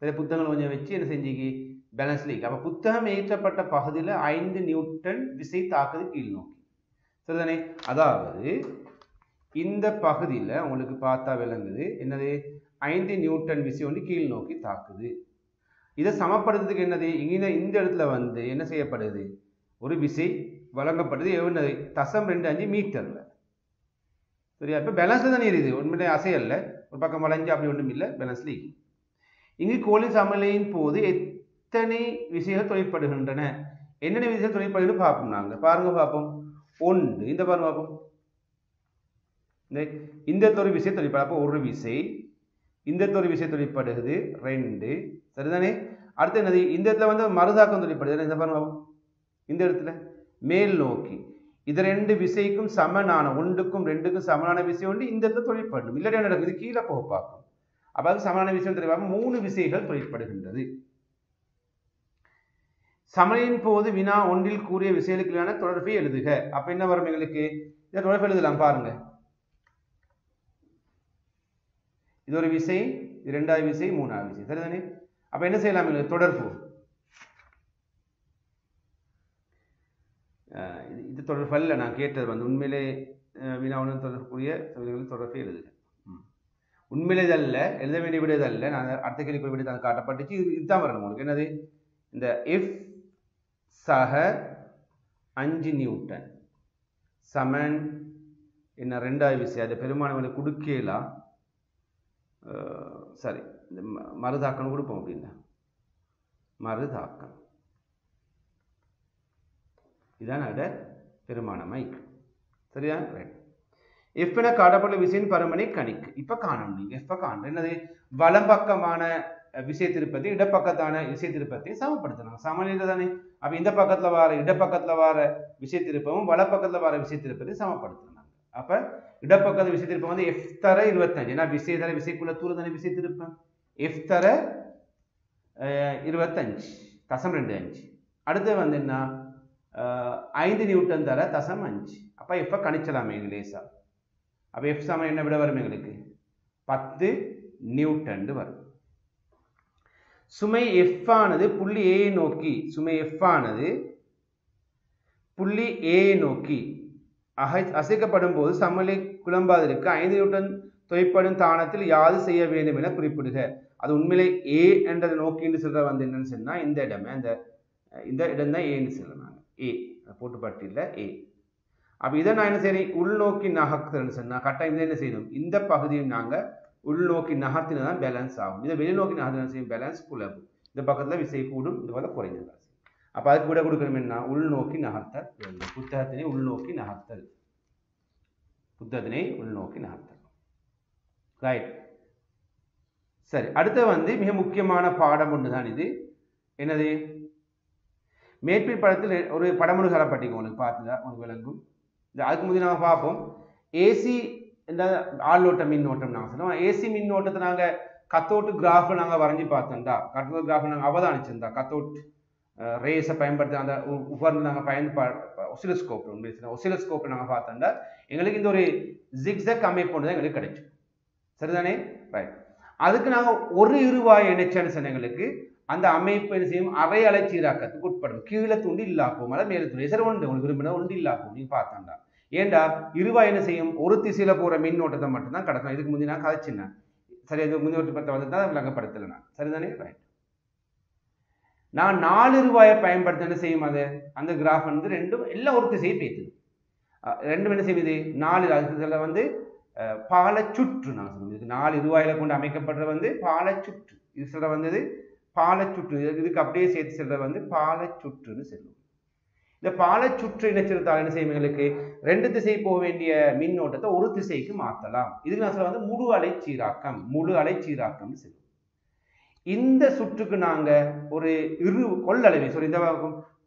சில புத்தகங்கள் கொஞ்சம் வச்சு என்ன செஞ்சுக்கி பேலன்ஸ் நீக்கு. அப்போ புத்தகம் ஏற்றப்பட்ட பகுதியில் 5 நியூட்டன் விசை தாக்குது கீழ் நோக்கி. சரிதானே. அதாவது இந்த பகுதியில் உங்களுக்கு பார்த்தா விளங்குது என்னது 5 நியூட்டன் விசை ஒன்று கீழ் நோக்கி தாக்குது. இதை சமப்படுத்துறதுக்கு என்னது இந்த இடத்துல வந்து என்ன செய்யப்படுது ஒரு விசை வழங்கப்படுது எவ்வளவு 0.25 மீட்டர்ல. சரியா. இப்போ பேலன்ஸ்ல தான் இருக்குது உண்மையிலே அசையல்ல ஒரு பக்கம் வளைஞ்சு அப்படி ஒன்றும் இல்லை பேலன்ஸ்ல. இங்கு கோளின் சமநிலையின் போது எத்தனை விசைகள் தொழிற்படுகின்றன என்னென்ன விசைகள் தொழிற்படுகிறது பார்ப்போம். நாங்கள் பாருங்க பார்ப்போம். 1 இந்த பாருங்க பார்ப்போம் இந்த ஒரு விசை தொழிற்படு. அப்போ ஒரு விசை இந்த ஒரு விசை தொழிற்படுகிறது 2. சரிதானே. அடுத்து என்னது இந்த இடத்துல வந்து மறுதாக்கம் தொழிற்படுது. இந்த பாருங்க இந்த இடத்துல மேல் நோக்கி இது 2 விசைக்கும் சமனான 1க்கும் 2க்கும் சமனான விசை ஒன்று இந்த இடத்துல தொழிற்படும். இல்லாட்டி என்ன நடக்குது கீழே போக பார்க்கும். அப்போ அது சமனான விசை தெரியாம 3 விசைகள் தொழிற்படுகின்றது. சமநிலையின் போது வினா ஒன்றில் கூறிய விசைகளுக்கான தொடர்பை எழுதுக. அப்ப என்ன வரும் எங்களுக்கு இந்த தொடர்பு எழுதலாம் பாருங்க. இது ஒரு விசை இது 2வது விசை 3வது விசை. சரிதானே. அப்ப என்ன செய்யலாம் எங்களுக்கு தொடர்பு இது தொடர்பு அல்ல நான் கேட்டது வந்து உண்மையிலே வினாவுடன் தொடர்புடைய தொடர்பை எழுதுக. உண்மையிலே இதல்ல எழுத வேண்டிய விட இதல்ல நான் அடுத்த கேள்வி விட தான் காட்டப்பட்டுச்சு. இதுதான் வரணும் உங்களுக்கு என்னது இந்த எஃப் சக 5 நியூட்டன் சமன் என்ன 2வது விசை அது பெருமானவங்களை கொடுக்கலாம். சரி இந்த மறுதாக்கம் கொடுப்போம் அப்படின்னா மறுதாக்கம் இதான் அட பெருமானமை. சரியா ரைட். எஃப் என காட்டப்பட்ட விசையின் பருமனை கணிக்கு. இப்ப காணணும் நீங்க எஃப் காணணும் என்னது வலம் பக்கமான விசை திருப்பத்தை இடப்பக்கத்தான விசை திருப்பத்தை சமப்படுத்தணும். சமநிலை தானே. அப்ப இந்த பக்கத்துல வர இடப்பக்கத்துல வர விசை திருப்பமும் வலப்பக்கத்துல வர விசை திருப்பத்தை சமப்படுத்தணும். அப்ப இடப்பக்கத்து விசை திருப்பம் வந்து எஃப் தர 25 ஏன்னா விசை தர விசைக்குள்ள தூரம் தானே விசை திருப்பம் எஃப் தர 25.25. அடுத்து வந்து என்ன 5 நியூட்டன் தர 0.5. அப்ப எஃப் கணிச்சலாமே லேசா. அப்ப எஃப் சமம் என்ன விட வரும் எங்களுக்கு 10 நியூட்டன் வரும். சுமை எஃப் ஆனது புள்ளி ஏ நோக்கி சுமை எஃப் ஆனது புள்ளி ஏ நோக்கி அசைக்கப்படும் போது சமநிலை குழம்பாதிருக்க 5 நியூட்டன் தொய்ப்படும் தானத்தில் யாது செய்ய வேண்டும் என குறிப்பிடுக. அது உண்மையிலே ஏ என்றதை நோக்கின்னு சொல்ற வந்து என்னன்னு சொன்னா இந்த இடமே இந்த இடம் தான் ஏன்னு சொல்லலாம். ஏ போட்டு பட்டியல ஏ. அப்ப இதை நான் என்ன செய்யறேன் உள்நோக்கி நகர்த்துறேன்னு சொன்னா கட்டாயம் என்ன செய்யணும் இந்த பகுதியை நாங்க உள்நோக்கி நகர்த்தினா தான் பேலன்ஸ் ஆகும். இதை வெளிநோக்கி நகர்த்தினா செய்யும் பேலன்ஸ் குழம்பு. இந்த பக்கத்துல விசை கூடும் இந்த பக்கம் குறைஞ்சது. அப்ப அதுக்கு கூட கொடுக்கணும் என்ன உள்நோக்கி நகர்த்தல். புத்தகத்தினை உள்நோக்கி நகர்த்தல் ரைட். சரி அடுத்து வந்து மிக முக்கியமான பாடம் ஒன்றுதான் இது என்னது மேற்பில் படத்தில் ஒரு படமுறை கலப்பட்டிங்க உங்களுக்கு பார்த்துதான் உங்களுக்கு விளங்கும். அதுக்கு முதல் நாங்கள் பார்ப்போம் ஏசி என்ற ஆளோட்ட மின்னோட்டம் நாங்கள் சொல்லுவோம். ஏசி மின்னோட்டத்தை நாங்கள் கத்தோட்டு கிராஃபில் நாங்கள் வரைஞ்சி பார்த்தோம்டா கத்தோட்டு கிராஃபில் நாங்கள் அவதானிச்சிருந்தா கத்தோட் ரேஸை பயன்படுத்தி அந்த உபகரணம் நாங்கள் ஒசிலோஸ்கோப்பில் நாங்கள் பார்த்தோம்டா எங்களுக்கு இந்த ஒரு ஜிக்ஸக் அமைப்பு ஒன்று தான் எங்களுக்கு கிடைக்கும். சரிதானே ரைட். அதுக்கு நாங்கள் ஒரு இருவாய் இணைச்சன்னு சொன்ன எங்களுக்கு அந்த அமைப்பு என்ன செய்யும் அரை அலைச்சீராக்கத்துக்கு உட்படும். கீழே துண்டு இல்லாப்போம் அல்ல மேலே துணி சரி ஒன்று உங்களுக்கு விரும்பினா ஒன்று இல்லாப்போம் நீங்க பார்த்தாண்டா. ஏண்டா இருவாய் என்ன செய்யும் ஒரு திசையில போற மின்னோட்டத்தை மட்டும்தான் கிடக்கும். இதுக்கு முந்தைய நான் கதைச்சினேன் சரி அது முன்னோட்டு பத்திரம் வந்து தான் விளங்கப்படுத்தலை நான் சரிதானே ரைட் நான் 4 ரூபாயை பயன்படுத்த என்ன செய்யும் அது அந்த கிராஃப் வந்து ரெண்டும் எல்லாம் ஒரு திசையை பேசுது ரெண்டும் என்ன செய்யுது 4 அதுல வந்து பாலச்சுற்று நான் சொல்லுவேன் 4 ரூபாயில கொண்டு அமைக்கப்படுற வந்து பாலச்சுற்று இது சொல்ற வந்தது பாலச்சுற்று இதுக்கு அப்படியே சேர்த்து சொல்ற வந்து பாலச்சுற்றுன்னு சொல்லுவோம் இந்த பாலச்சுற்று இணைச்சிருத்தால் என்ன செய்யும் எங்களுக்கு ரெண்டு திசை போக வேண்டிய மின்னோட்டத்தை ஒரு திசைக்கு மாற்றலாம் இதுக்கு நான் சொல்ல வந்து முழு அலை சீராக்கம்னு சொல்லுவோம் இந்த சுற்றுக்கு நாங்க ஒரு கொள்ளளவி சொல்லி இந்த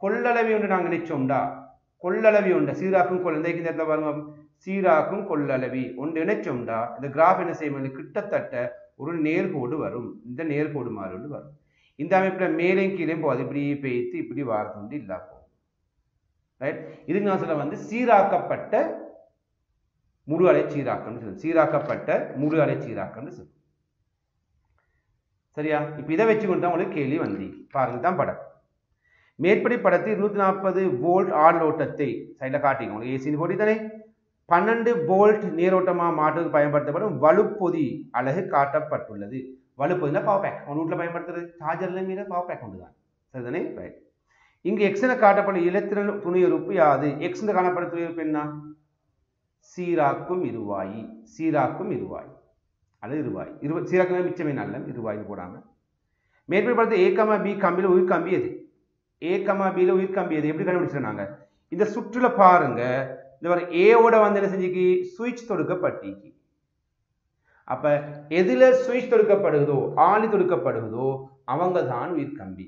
கொள்ளளவி ஒன்று நாங்க நினைச்சோம்டா கொள்ளளவி உண்டு சீராக்கும் இந்த இடத்துல பாருங்க சீராக்கும் கொள்ளளவி ஒன்று இணைச்சோம்டா இந்த கிராஃப் என்ன செய்யும் கிட்டத்தட்ட ஒரு நேர்கோடு வரும் இந்த நேர்கோடு மாதிரி வரும் இந்த அமைப்புல மேலே கீழே போகாது இப்படி பேய்த்து இப்படி வாரத்துண்டு இல்லா போகும் ரைட் இதுக்கு நான் சொல்ல வந்து சீராக்கப்பட்ட முழு அலை சீராக்கம்னு சொல்லுவோம் சீராக்கப்பட்ட முழு அலை சீராக்கம்னு சொல்லுவோம் சரியா இப்ப இதை வச்சுக்கொண்டு தான் உங்களுக்கு கேள்வி வந்து பாருங்க தான் படம் மேற்படி படத்தில் 240 வோல்ட் ஆளோட்டத்தை சைடில் காட்டிங்க உங்களுக்கு ஏசின்னு போட்டி தானே 12 வோல்ட் நீரோட்டமாக மாற்றுவதற்கு பயன்படுத்தப்படும் வலுப்பொதி அலகு காட்டப்பட்டுள்ளது வலுப்பொதினா பவர் பேக் உங்க வீட்டில் பயன்படுத்துறது சார்ஜர்ல மீது பவர் பேக் உண்டு தான் சரிதானே ரைட் இங்கு எக்ஸ்என காட்டப்படும் இலத்திரன் துணையுறுப்பு யாது எக்ஸ் காணப்படும் துணையுறுப்பு என்ன சீராக்கும் இருவாய் அல்லது இருவாய் சீராக்கம் மிச்சமே நல்ல இருவாய் போடாம மேற்படி படத்தில் ஏ பி கம்பியில் உயிர் கம்பி எது ஏ பியில் உயிர் கம்பி எது எப்படி கண்டுபிடிச்சிருந்தாங்க இந்த சுற்றுல பாருங்க இந்த ஏவோட வந்து என்ன செஞ்சுக்கு சுவிட்ச் தொடுக்கப்பட்டிக்கு அப்ப எதுல சுவிட்ச் தொடுக்கப்படுகிறதோ ஆணி தொடுக்கப்படுகிறதோ அவங்க தான் உயிர் கம்பி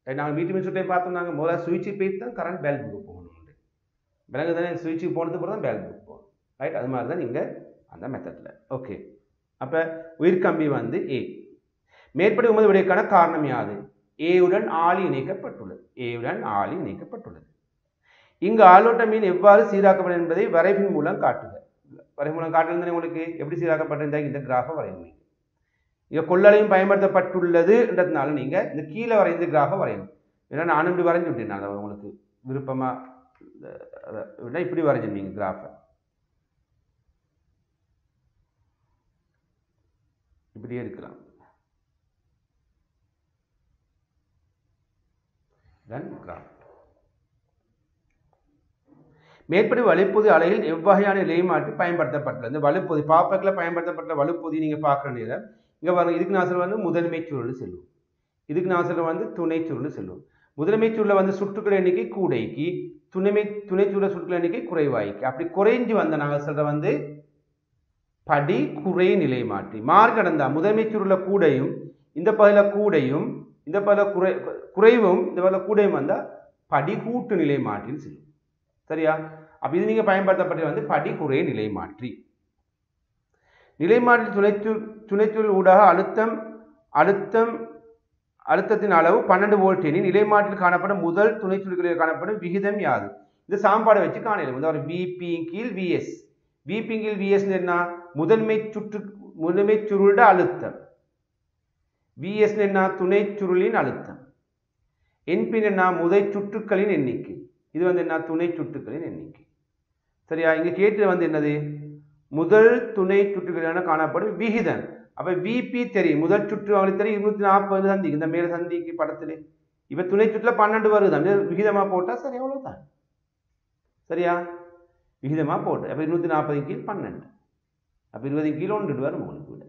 நாங்கள் வீட்டு மின் சுற்றை பார்த்தோம் நாங்கள் முதல்ல சுவிட்சு போய் தான் கரண்ட் பேல்புக்கு போகணும் விலங்கு தானே சுவிட்சுக்கு போனது போல தான் பேல்புக்கு போகணும் ரைட் அது மாதிரி தான் நீங்கள் அந்த மெத்தட்ல ஓகே அப்ப உயிர் கம்பி வந்து ஏ மேற்படி உமது விடைக்கான காரணம் யாது ஏவுடன் ஆளி இணைக்கப்பட்டுள்ளது இங்கு ஆளோட்ட மீன் எவ்வாறு சீராக்கப்படும் என்பதை வரைவின் மூலம் காட்டுக வரைவின் மூலம் காட்டுறது உங்களுக்கு எப்படி சீராக்கப்பட்டிருந்தா இந்த கிராஃபை வரையணும் இங்க கொள்ளளையும் பயன்படுத்தப்பட்டுள்ளதுன்றதுனால நீங்க இந்த கீழே வரைந்து கிராஃபை வரையணும் ஏன்னா நானும் இப்படி வரைஞ்சு விட்டேன் அதை உங்களுக்கு விருப்பமா இப்படி வரைஞ்சிருந்தீங்க கிராஃபை இப்படியே இருக்கலாம் மேற்படி வலுப்பொதி அலையில் எவ்வகையான நிலைமாற்றி பயன்படுத்தப்பட்டுள்ளது இந்த வலுப்பொதி பாப்பக்கில் பயன்படுத்தப்பட்ட வலுப்பொதி நீங்க பார்க்குற நேரம் இங்க பாருங்க இதுக்கு நான் சொல்ல வந்து முதன்மை சுருள்னு சொல்லுவோம் இதுக்கு நான் சொல்ல வந்து துணை சுருள்னு சொல்லுவோம் முதன்மை சுருள வந்து சுற்றுக்கள் எண்ணிக்கை கூடைக்கு துணை சுருள சுற்றுக்கள் எண்ணிக்கை குறைவாய்க்கு அப்படி குறைஞ்சு வந்த நாங்கள் சொல்ற வந்து படி குறை நிலை மாற்றி மார்க் கடந்தா முதன்மை சுருள கூடையும் இந்த பகுதியில் கூடையும் இந்த பகுதியில் குறைவும் இந்த பகுதியில் கூடையும் வந்தா படி கூட்டு நிலை மாற்றின்னு சொல்லுவோம் சரியா அப்ப இது நீங்க பயன்படுத்தப்பட்ட வந்து படி குறை நிலை மாற்றி துணைச்சுருள் ஊடாக அழுத்தத்தின் அளவு 12 வோல்ட் எனில் நிலைமாற்றில் காணப்படும் முதல் துணைச்சுருளில் காணப்படும் விகிதம் யாது இந்த சாம்பாடை வச்சு காணலாம் இந்த ஒரு விபி கீழ் விஎஸ் விபி கீழ் விஎஸ் என்ன முதன்மை சுருளோட அழுத்தம் விஎஸ் என்ன துணை சுருளின் அழுத்தம் என்பின் என்ன முதல் சுற்றுக்களின் எண்ணிக்கை இது வந்து என்ன துணை சுற்றுக்களின் எண்ணிக்கை சரியா இங்க கேட்டு வந்து என்னது முதல் துணை சுற்றுகளான காணப்படும் விகிதம் அப்ப விபி தெரியும் முதல் சுற்று அவங்களுக்கு தெரியும் 240 சந்திக்கு இந்த மேல சந்திக்கு படத்துல இப்ப துணை சுற்றுல 12 வருது விகிதமா போட்டா சரி அவ்வளவுதான் சரியா விகிதமா போட்டு அப்ப 240 கீழ் 12 அப்ப 20 கீழ் 1 வரும் உங்களுக்கு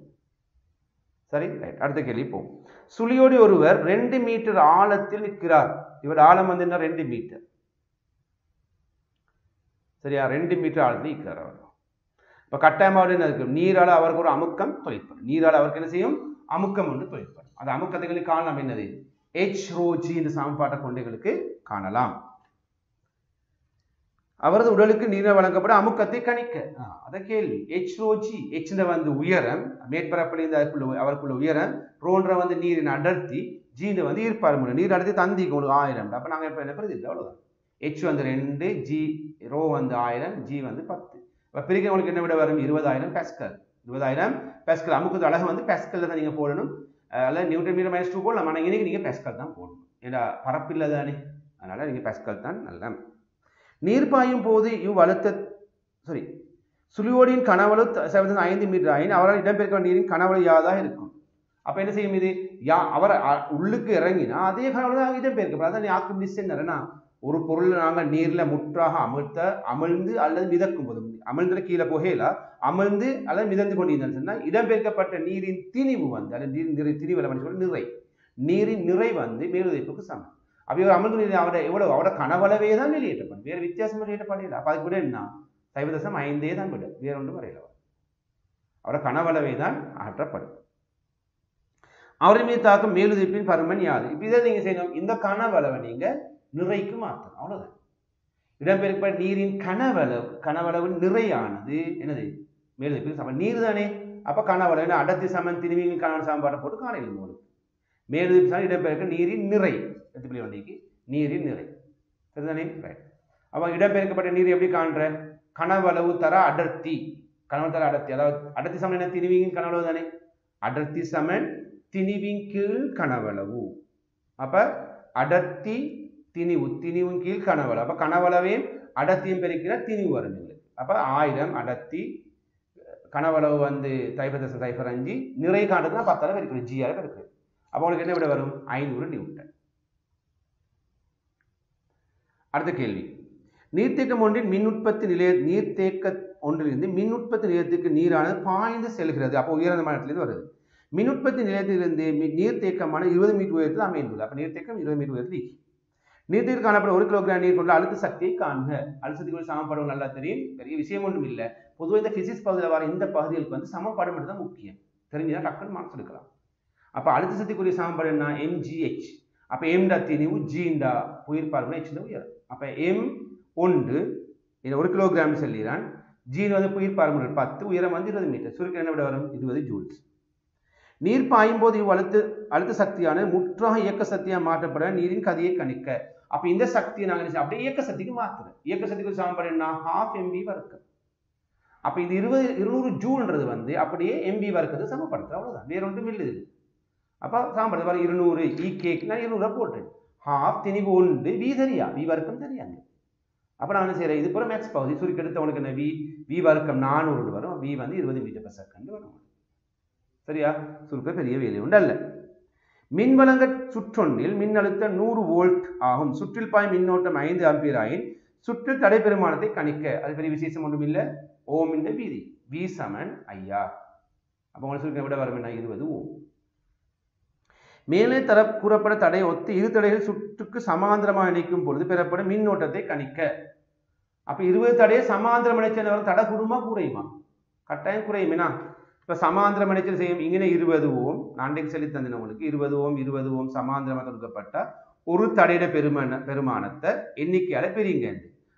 சரி ரைட் அடுத்த கேள்வி போகும் சுழியோடு ஒருவர் 2 மீட்டர் ஆழத்தில் நிற்கிறார் இவர் ஆழம் வந்து என்ன 2 மீட்டர் சரியா 2 மீட்டர் ஆழத்தில் நிற்கிறார் அவர் இப்ப கட்டாயமாக என்ன இருக்கு நீரால அவருக்கு ஒரு அமுக்கம் தொழிற்படும் நீரால அவருக்கு என்ன செய்யும் அமுக்கம் ஒன்று தொழிற்படும் அந்த அமுக்கத்தை காணலாம் என்னது H rho G இந்த சமன்பாட்டை கொண்டு எங்களுக்கு காணலாம் அவரது உடலுக்கு நீர் வழங்கப்படும் அமுக்கத்தை கணிக்க அத கேள்வி H rho G H வந்து உயரம் மேற்பரப்பில் அவருக்குள்ள உயரம் ரோன்ற வந்து நீரின் அடர்த்தி G வந்து ஈர்ப்பாறு நீர் அடர்த்தி தந்திக்கு உங்களுக்கு 1000 அப்ப நாங்க இப்ப என்ன பிரதிநிதி அவ்வளவுதான் H வந்து 2 G ரோ வந்து 1000 G வந்து 10 அப்ப பிரிக்க உங்களுக்கு என்ன விட வரும் 20000 பாஸ்கல் 20000 பாஸ்கல் அமுக்கத்து அலகு வந்து பாஸ்கல்ல தான் நீங்க போடணும் அல்ல நியூட்டன் மீட்டர் -2 போடலாம் ஆனா இன்னைக்கு நீங்க பாஸ்கல் தான் போடணும் ஏன்னா பரப்பில்ல தானே அதனால நீங்க பாஸ்கல் தான் நல்ல நீர் பாயும் போது சுழியோடியின் கனவளவு 5 மீட்டர் ஆயின் அவரால் இடம்பெயர்க்க வேண்டிய நீரின் கனவளவு யாதாக இருக்கும். அப்ப என்ன செய்யும் இது அவர் உள்ளுக்கு இறங்கினா அதே கனவளவு தான் இடம்பெயர்க்கப்படும். அதான் ஆக்குமிஷன் என்னன்னா ஒரு பொருள் நாங்கள் நீர்ல முற்றாக அமிழ்ந்து அல்லது மிதக்கும் போது அமிழ்ந்து கீழே புகையில அமிழ்ந்து அல்லது மிதந்து கொண்டிருந்தான்னு சொன்னா இடம்பெயர்க்கப்பட்ட நீரின் திணிவு வந்து அல்லது திணிவு நிறை நீரின் நிறை வந்து மேலுதைப்புக்கு சமம். அப்ப இவர் அமிழ்ந்து நீர் அவரை எவ்வளவு அவரோட கனவளவே தான் வெளியேற்றப்படும், வேறு வித்தியாசம் வெளியேற்றப்படல. அப்ப அதுக்கு விட என்ன 0.5 தான் விட, வேற ஒன்றும் வரையில. அவரோட கனவளவே தான் அகற்றப்படும். அவரின் மீது தாக்கும் மேலுதைப்பின் பருமன் யாது. இப்ப இதை நீங்க செய்யணும், இந்த கனவளவை நீங்க நிறைக்கு மாற்றணும், அவ்வளவுதான். இடம்பெயர்க்கப்பட்ட நீரின் கனவளவு நிறையானது என்னது மேலுதைப்புக்கு சமம். நீர் தானே, அப்ப கனவளவு அடர்த்தி சமன் திணிவின் கனவளவு சமன்பாட்டை போட்டு காணையில் உங்களுக்கு மேலுதைப்பு சமன் இடம்பெயர்க்க நீரின் நிறை எடுத்துக்கொள்ள வண்டிக்கு நீரின் நிறை சரிதானே. ரைட். அப்ப இடம்பெயர்க்கப்பட்ட நீர் எப்படி காண்ற கனவளவு தர அடர்த்தி, கனவளவு தர அடர்த்தி, அதாவது அடர்த்தி சமன் என்ன திணிவின் கனவளவு தானே, அடர்த்தி சமன் திணிவின் கீழ் கனவளவு. அப்ப அடர்த்தி திணிவு திணிவின் கீழ் கனவளவு, அப்ப கனவளவையும் அடர்த்தியும் பெருக்கிற திணிவு வரும் எங்களுக்கு. அப்ப 1000 அடர்த்தி கனவளவு வந்து 0.05 நிறை காண்றதுனா 10 பெருக்கணும், ஜிஆர் பெருக்கணும். அப்ப உங்களுக்கு என்ன விட வரும் 500 நியூட்டன். அடுத்த கேள்வி, நீர்த்தேக்கம் ஒன்றின் மின் உற்பத்தி நீர்த்தேக்க ஒன்றிலிருந்து மின் உற்பத்தி நிலையத்துக்கு நீரானது பாய்ந்து செல்கிறது. அப்போ உயர்ந்த இடத்திலிருந்து வருது. மின் உற்பத்தி நிலையத்திலிருந்து நீர்த்தேக்கமான 20 மீட்டர் உயரத்தில் அமைந்துள்ளது. அப்ப நீர்த்தேக்கம் 20 மீட்டர் உயரத்தில். நீர்த்தேக்கம் காணப்படும் 1 கிலோகிராம் நீர் கொண்ட அழுத்த சக்தியை காண்க. அழுத்த சக்திக்கு சமன்பாடு நல்லா தெரியும், பெரிய விஷயம் ஒன்றும் இல்லை. பொதுவாக இந்த பிசிக்ஸ் பகுதியில் வர இந்த பகுதிகளுக்கு வந்து சமன்பாடு மட்டும் தான் முக்கியம், தெரிஞ்சுதான் டக்குன்னு மார்க்ஸ் எடுக்கலாம். அப்ப அழுத்த சக்திக்குரிய சமன்பாடு என்ன, mgh. அப்ப m திணிவு, g உயிர் பார்வை, h உயரம். அப்ப m1 1 கிலோகிராம் சொல்லிறான், g வந்து உயிர் பார்வை 10, உயரம் வந்து 20 மீட்டர். சுருக்கம் என்ன விட வரும் 20 ஜூல்ஸ். நீர் பாயும் போது அழுத்த சக்தியான முற்றாக இயக்க சக்தியாக மாற்றப்பட நீரின் கதியை கணிக்க. அப்ப இந்த சக்தியை நாங்கள் அப்படியே இயக்க சக்திக்கு மாற்றுறோம். இயக்க சக்திக்கு சமன்பாடு என்ன, 12 mv வர்க்கம். அப்ப இது 200 ஜூல்ன்றது வந்து அப்படியே mv வர்க்கத்தை சமப்படுத்துற, அவ்வளவுதான், வேற ஒன்றும் இல்லை. அப்ப சமப்படுத்த 200 ஈகேக்கு நான் 200 போட்டேன். 12 திணிவு 1 v தெரியா, v வர்க்கம் தெரியாங்க. அப்ப நான் என்ன செய்யறேன், இது போல மேக்ஸ் பகுதி சுருக்கி எடுத்து உனக்கு என்ன v வர்க்கம் 400 வரும், v வந்து 20 மீட்டர் per செகண்ட் வரும். சரியா, சுருக்க பெரிய வேலை உண்டு அல்ல. மின்வழங்க சுற்றொன்றில் மின்னழுத்த 100 வோல்ட் ஆகும். சுற்றில் பாயும் மின்னோட்டம் 5 ஆம்பியர் ஆயின் சுற்றில் தடை பெருமானத்தை கணிக்க. அது பெரிய விசேஷம் ஒன்றும் இல்லை, ஓம் என்ற வீதி v சமன் IR. அப்ப உங்களுக்கு சுருக்க விட வரும் என்ன 20 ஓம். மேலே தர கூறப்பட தடை ஒத்து இரு தடைகள் சுற்றுக்கு சமாந்திரமாக இணைக்கும் பொழுது பெறப்படும் மின்னோட்டத்தை கணிக்க. அப்ப 20 தடையை சமாந்திரம் இணைச்ச தடை குடுமா குறையுமா, கட்டாயம் குறையுமேனா. இப்ப சமாந்திரம் இணைச்சல் செய்யும் இங்கே 20 ஓம், நான் சொல்லி தந்தேன் உங்களுக்கு 20 ஓம் 20 ஓம் சமாந்திரமாக கொடுக்கப்பட்ட ஒரு தடையிட பெருமானத்தை எண்ணிக்கையால பெரியங்க.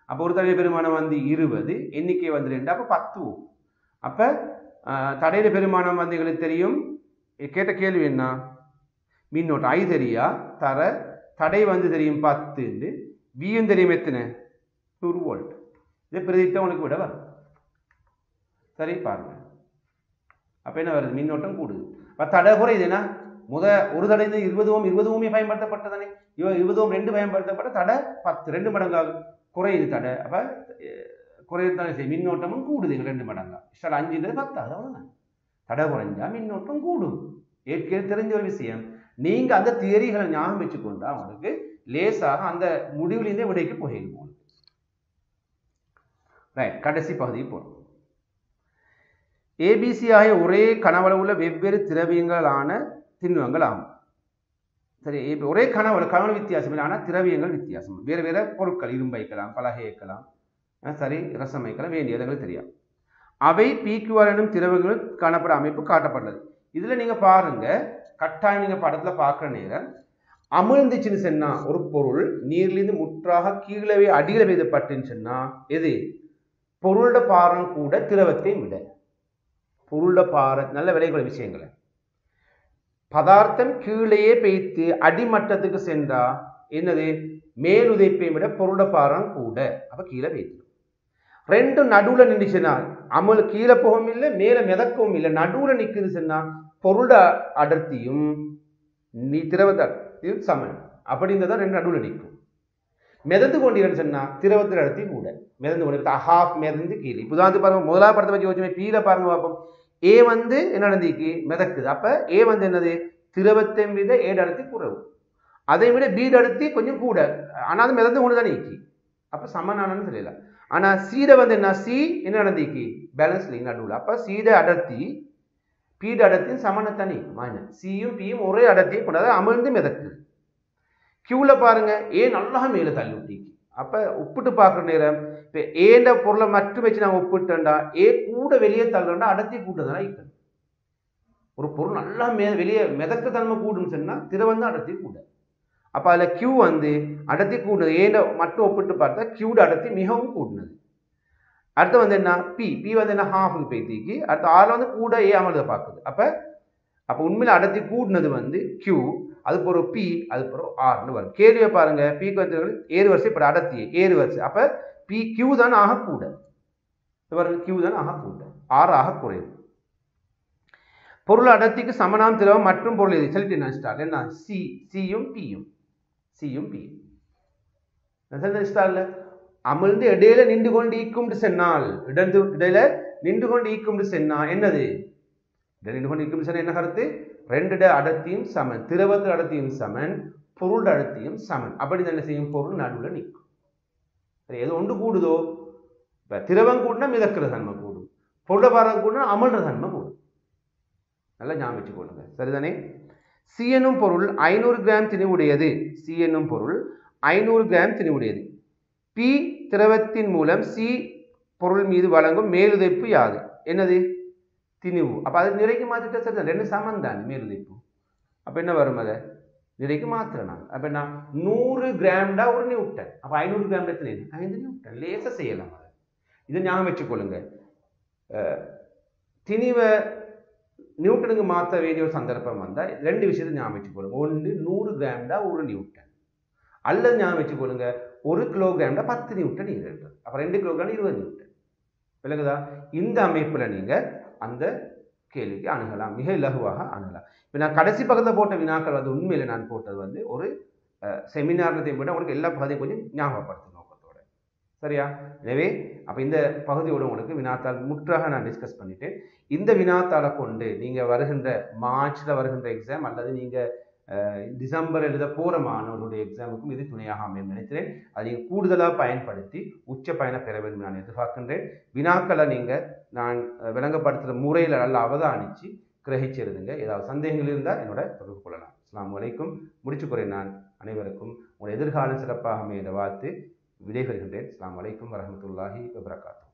அப்ப ஒரு தடையிட பெருமானம் வந்து 20, எண்ணிக்கை வந்து 2, அப்ப 10 ஓம். அப்ப தடையிட பெருமானம் வந்து எங்களுக்கு தெரியும். கேட்ட கேள்வி என்ன, மின்னோட்டம் I தெரியா, தர தடை வந்து தெரியும் 10, வியும் தெரியும் எத்தனை 100 வோல்ட். இதை பிரதித்த உனக்கு விட வரும். சரி பாருங்க, அப்ப என்ன வருது, மின்னோட்டம் கூடுது. தடை குறையுதுன்னா ஒரு தடை 20 ஓம் 20 ஓமே பயன்படுத்தப்பட்டதானே, 20 ஓம் 2 பயன்படுத்தப்பட்ட தடை 10 2 மடங்காக குறையுது தடை. அப்ப குறையத்தானே செய்யும், மின்னோட்டமும் கூடுது 2 மடங்கா. 5 10 அவ்வளவுதான். தடை குறைஞ்சா மின்னோட்டம் கூடும், ஏற்கனவே தெரிஞ்ச ஒரு விஷயம். நீங்க அந்த தியரிகளை ஞாபகம் வச்சுக்கொண்டா உங்களுக்கு லேசாக அந்த முடிவுலேருந்தே விடைக்கு போயிடும். ரைட், கடைசி பகுதி போறோம். ஏபிசி ஆகிய ஒரே கனவளவுள்ள வெவ்வேறு திரவியங்களான திண்மங்கள் ஆகும். சரி, ஒரே கனவளவு வித்தியாசம் இல்லை, ஆனால் திரவியங்கள் வித்தியாசம். வேறு வேற பொருட்கள், இரும்பு வைக்கலாம், பலகை வைக்கலாம், சரி ரசம் வைக்கலாம், வேண்டியதுங்களுக்கு தெரியாது. அவை PQR எனும் திரவங்கள் காணப்பட அமைப்பு காட்டப்பட்டுள்ளது. இதுல நீங்க பாருங்க, கட்டாயம் நீங்க படத்துல பார்க்குற நேரம் அமிழ்ந்துச்சுன்னு சொன்னா ஒரு பொருள் நீர்லேருந்து முற்றாக கீழே அடியில பெய்தப்பட்டுன்னு சொன்னா எது பொருளோட பாரம் கூட திரவத்தை விட, பொருளோட பார நல்ல விளைவுள்ள விஷயங்களை பதார்த்தம் கீழேயே பெய்த்து அடிமட்டத்துக்கு சென்றா என்னது மேலுதைப்பை விட பொருளோட பாரம் கூட, அப்ப கீழே பெய்த்து. ரெண்டும் நடுவுல நின்றுச்சுன்னா அமுல் கீழே போகவும் இல்லை மேல மிதக்கவும் இல்லை, நடுவுல நிக்குது சொன்னா பொருளோட அடர்த்தியும் திரவ அடர்த்தியும் சமன். அப்படி இருந்தால் ரெண்டு நடுவுல நிற்கும். மிதந்து கொண்டீங்கன்னு சொன்னா திரவத்தில் அடர்த்தி கூட. மிதந்து கொண்டு ஹாஃப் மிதந்து கீழே. இப்போ உதாரணத்துக்கு பாருங்க, முதலாவது படத்தை பற்றி யோசிச்சு பீல பாருங்க பார்ப்போம். ஏ வந்து என்ன நடந்திக்கு மிதக்குது. அப்ப ஏ வந்து என்னது திரவத்தை விட ஏட அடர்த்தி குறைவு, அதை விட பீட அடர்த்தி கொஞ்சம் கூட, ஆனால் அது மிதந்து கொண்டு தான் நீக்கி. அப்ப சமனானு தெரியல. ஆனா சீட வந்து என்ன, சி என்ன நடந்திக்கு பேலன்ஸ் லிங்க் நடுவில். அப்ப சீட அடர்த்தி பீட அடர்த்தியும் சமனத்தான் நீக்கும். மைனஸ் சியும் பியும் ஒரே அடர்த்தியை கொண்டாது அமிழ்ந்து மிதக்குது. கியூல பாருங்க ஏ நல்லா மேல தள்ளி விட்டிக்கு. அப்ப ஒப்பிட்டு பார்க்குற நேரம் இப்போ ஏண்ட பொருளை மட்டும் வச்சு நாங்கள் ஒப்பிட்டோம்டா ஏ கூட வெளியே தள்ளுறோம்டா அடர்த்தி கூட்டதானா இருக்கணும். ஒரு பொருள் நல்லா வெளியே மிதக்க தன்மை கூடுன்னு சொன்னா திரவம் தான் அடர்த்தி கூட. அப்ப அதுல கியூ வந்து அடர்த்தி கூடுனது. ஏண்ட மட்டும் ஒப்பிட்டு பார்த்தா கியூட அடர்த்தி மிகவும் கூடுனது. அடுத்து வந்து என்ன பி பி வந்து என்ன ஹாஃபுக்கு பேத்திக்கு. அடுத்து ஆறுல வந்து கூட ஏ அமர்த பார்க்குது. அப்ப உண்மையில அடர்த்தி கூடுனது வந்து கியூ, அது போற பி, அது போற ஆர்னு வரும். கேள்வியை பாருங்க, பிக்கு வந்து ஏறு வரிசை இப்போ அடர்த்தி ஏறு வரிசை. அப்ப பி கியூ தான் ஆக கூட, கியூ தான் ஆக கூட, ஆறு ஆக குறைவு. பொருள் அடர்த்திக்கு சமனாம் திரவம் மற்றும் பொருள் எது சொல்லிட்டு என்ன சி சியும் பியும் சியும் பியும் அமிழ்ந்து இடையில நின்று கொண்டு ஈக்கும் சென்னால் இடையில நின்று கொண்டு ஈக்கும் சென்னா என்னது நின்று கொண்டு ஈக்கும் சென்னா என்ன கருத்து? ரெண்டு அடர்த்தியும் சமன், திரவத்து அடர்த்தியும் சமன், பொருள் அடர்த்தியும் சமன். அப்படி என்ன செய்யும்? பொருள் நடுவில் நிற்கும். எது ஒன்று கூடுதோ, இப்ப திரவம் கூடுனா மிதக்கிற தன்மை கூடும், பொருளை பாரம் கூடுனா அமல்ற தன்மை கூடும். நல்லா ஞாபகம் வச்சுக்கொள்ளுங்க. சரிதானே? சி என்னும் பொருள் 500 கிராம் திணிவுடையது. சி என்னும் பொருள் 500 கிராம் திணிவுடையது. பி திரவத்தின் மூலம் சி பொருள் மீது வழங்கும் மேலுதைப்பு யாது? என்னது? திணிவு. அப்ப அது நிறைக்கு மாத்திட்டா சரிதான், ரெண்டு சமன் தான் மேலுதைப்பு. அப்ப என்ன வரும்? அதை நிறைக்கு மாத்திரலாம். அப்ப என்ன 100 கிராம்டா ஒரு நியூட்டன். அப்ப 500 கிராம் எத்தனை? 5 நியூட்டன். லேசா செய்யலாம். அதை இதை ஞாபகம் வச்சுக்கொள்ளுங்க. திணிவை நியூட்டனுக்கு மாற்ற வேண்டிய ஒரு சந்தர்ப்பம் வந்தால் ரெண்டு விஷயத்தை ஞாபகம் வச்சுக்கொள்ளுங்க. ஒன்று 100 கிராம்டா ஒரு நியூட்டன், அல்லது ஞாபகம் வச்சுக்கொள்ளுங்க 1 கிலோகிராம்டா 10 நியூட்டன் இருக்கு. அப்ப 2 கிலோகிராம் 20 நியூட்டன். விளக்குதா? இந்த அமைப்புல நீங்க அந்த கேள்விக்கு அணுகலாம், மிக இலகுவாக அணுகலாம். இப்போ நான் கடைசி பக்கத்தில் போட்ட வினாக்கள் வந்து உண்மையில நான் போட்டது வந்து ஒரு செமினார்லத்தையும் விட உங்களுக்கு எல்லா பகுதியும் கொஞ்சம் ஞாபகப்படுத்தும் நோக்கத்தோட. சரியா? எனவே அப்போ இந்த பகுதியோட உங்களுக்கு வினாத்தாள் முற்றாக நான் டிஸ்கஸ் பண்ணிட்டேன். இந்த வினாத்தாளை கொண்டு நீங்கள் வருகின்ற மார்ச்சில் வருகின்ற எக்ஸாம் அல்லது நீங்கள் டிசம்பர் எழுத போகிற மாணவர்களுடைய எக்ஸாமுக்கும் இது துணையாக அமையும் நினைக்கிறேன். அதை நீங்கள் கூடுதலாக பயன்படுத்தி உச்ச பயனை பெற வேண்டும் நான் எதிர்பார்க்கின்றேன். வினாக்களை நீங்கள் நான் விளங்கப்படுத்துகிற முறையில் நல்லா அவதானித்து கிரகிச்சு எழுதுங்க. ஏதாவது சந்தேகங்கள் இருந்தால் என்னோட தொடர்பு கொள்ளலாம். அஸ்ஸலாமு அலைக்கும். முடிச்சுக்கிறேன். நான் அனைவருக்கும் உங்கள் எதிர்காலம் சிறப்பாக அமைய வாழ்த்து விடைபெறுகின்றேன். அஸ்ஸலாமு அலைக்கும் வரஹ்மத்துல்லாஹி வபரகாத்துஹு.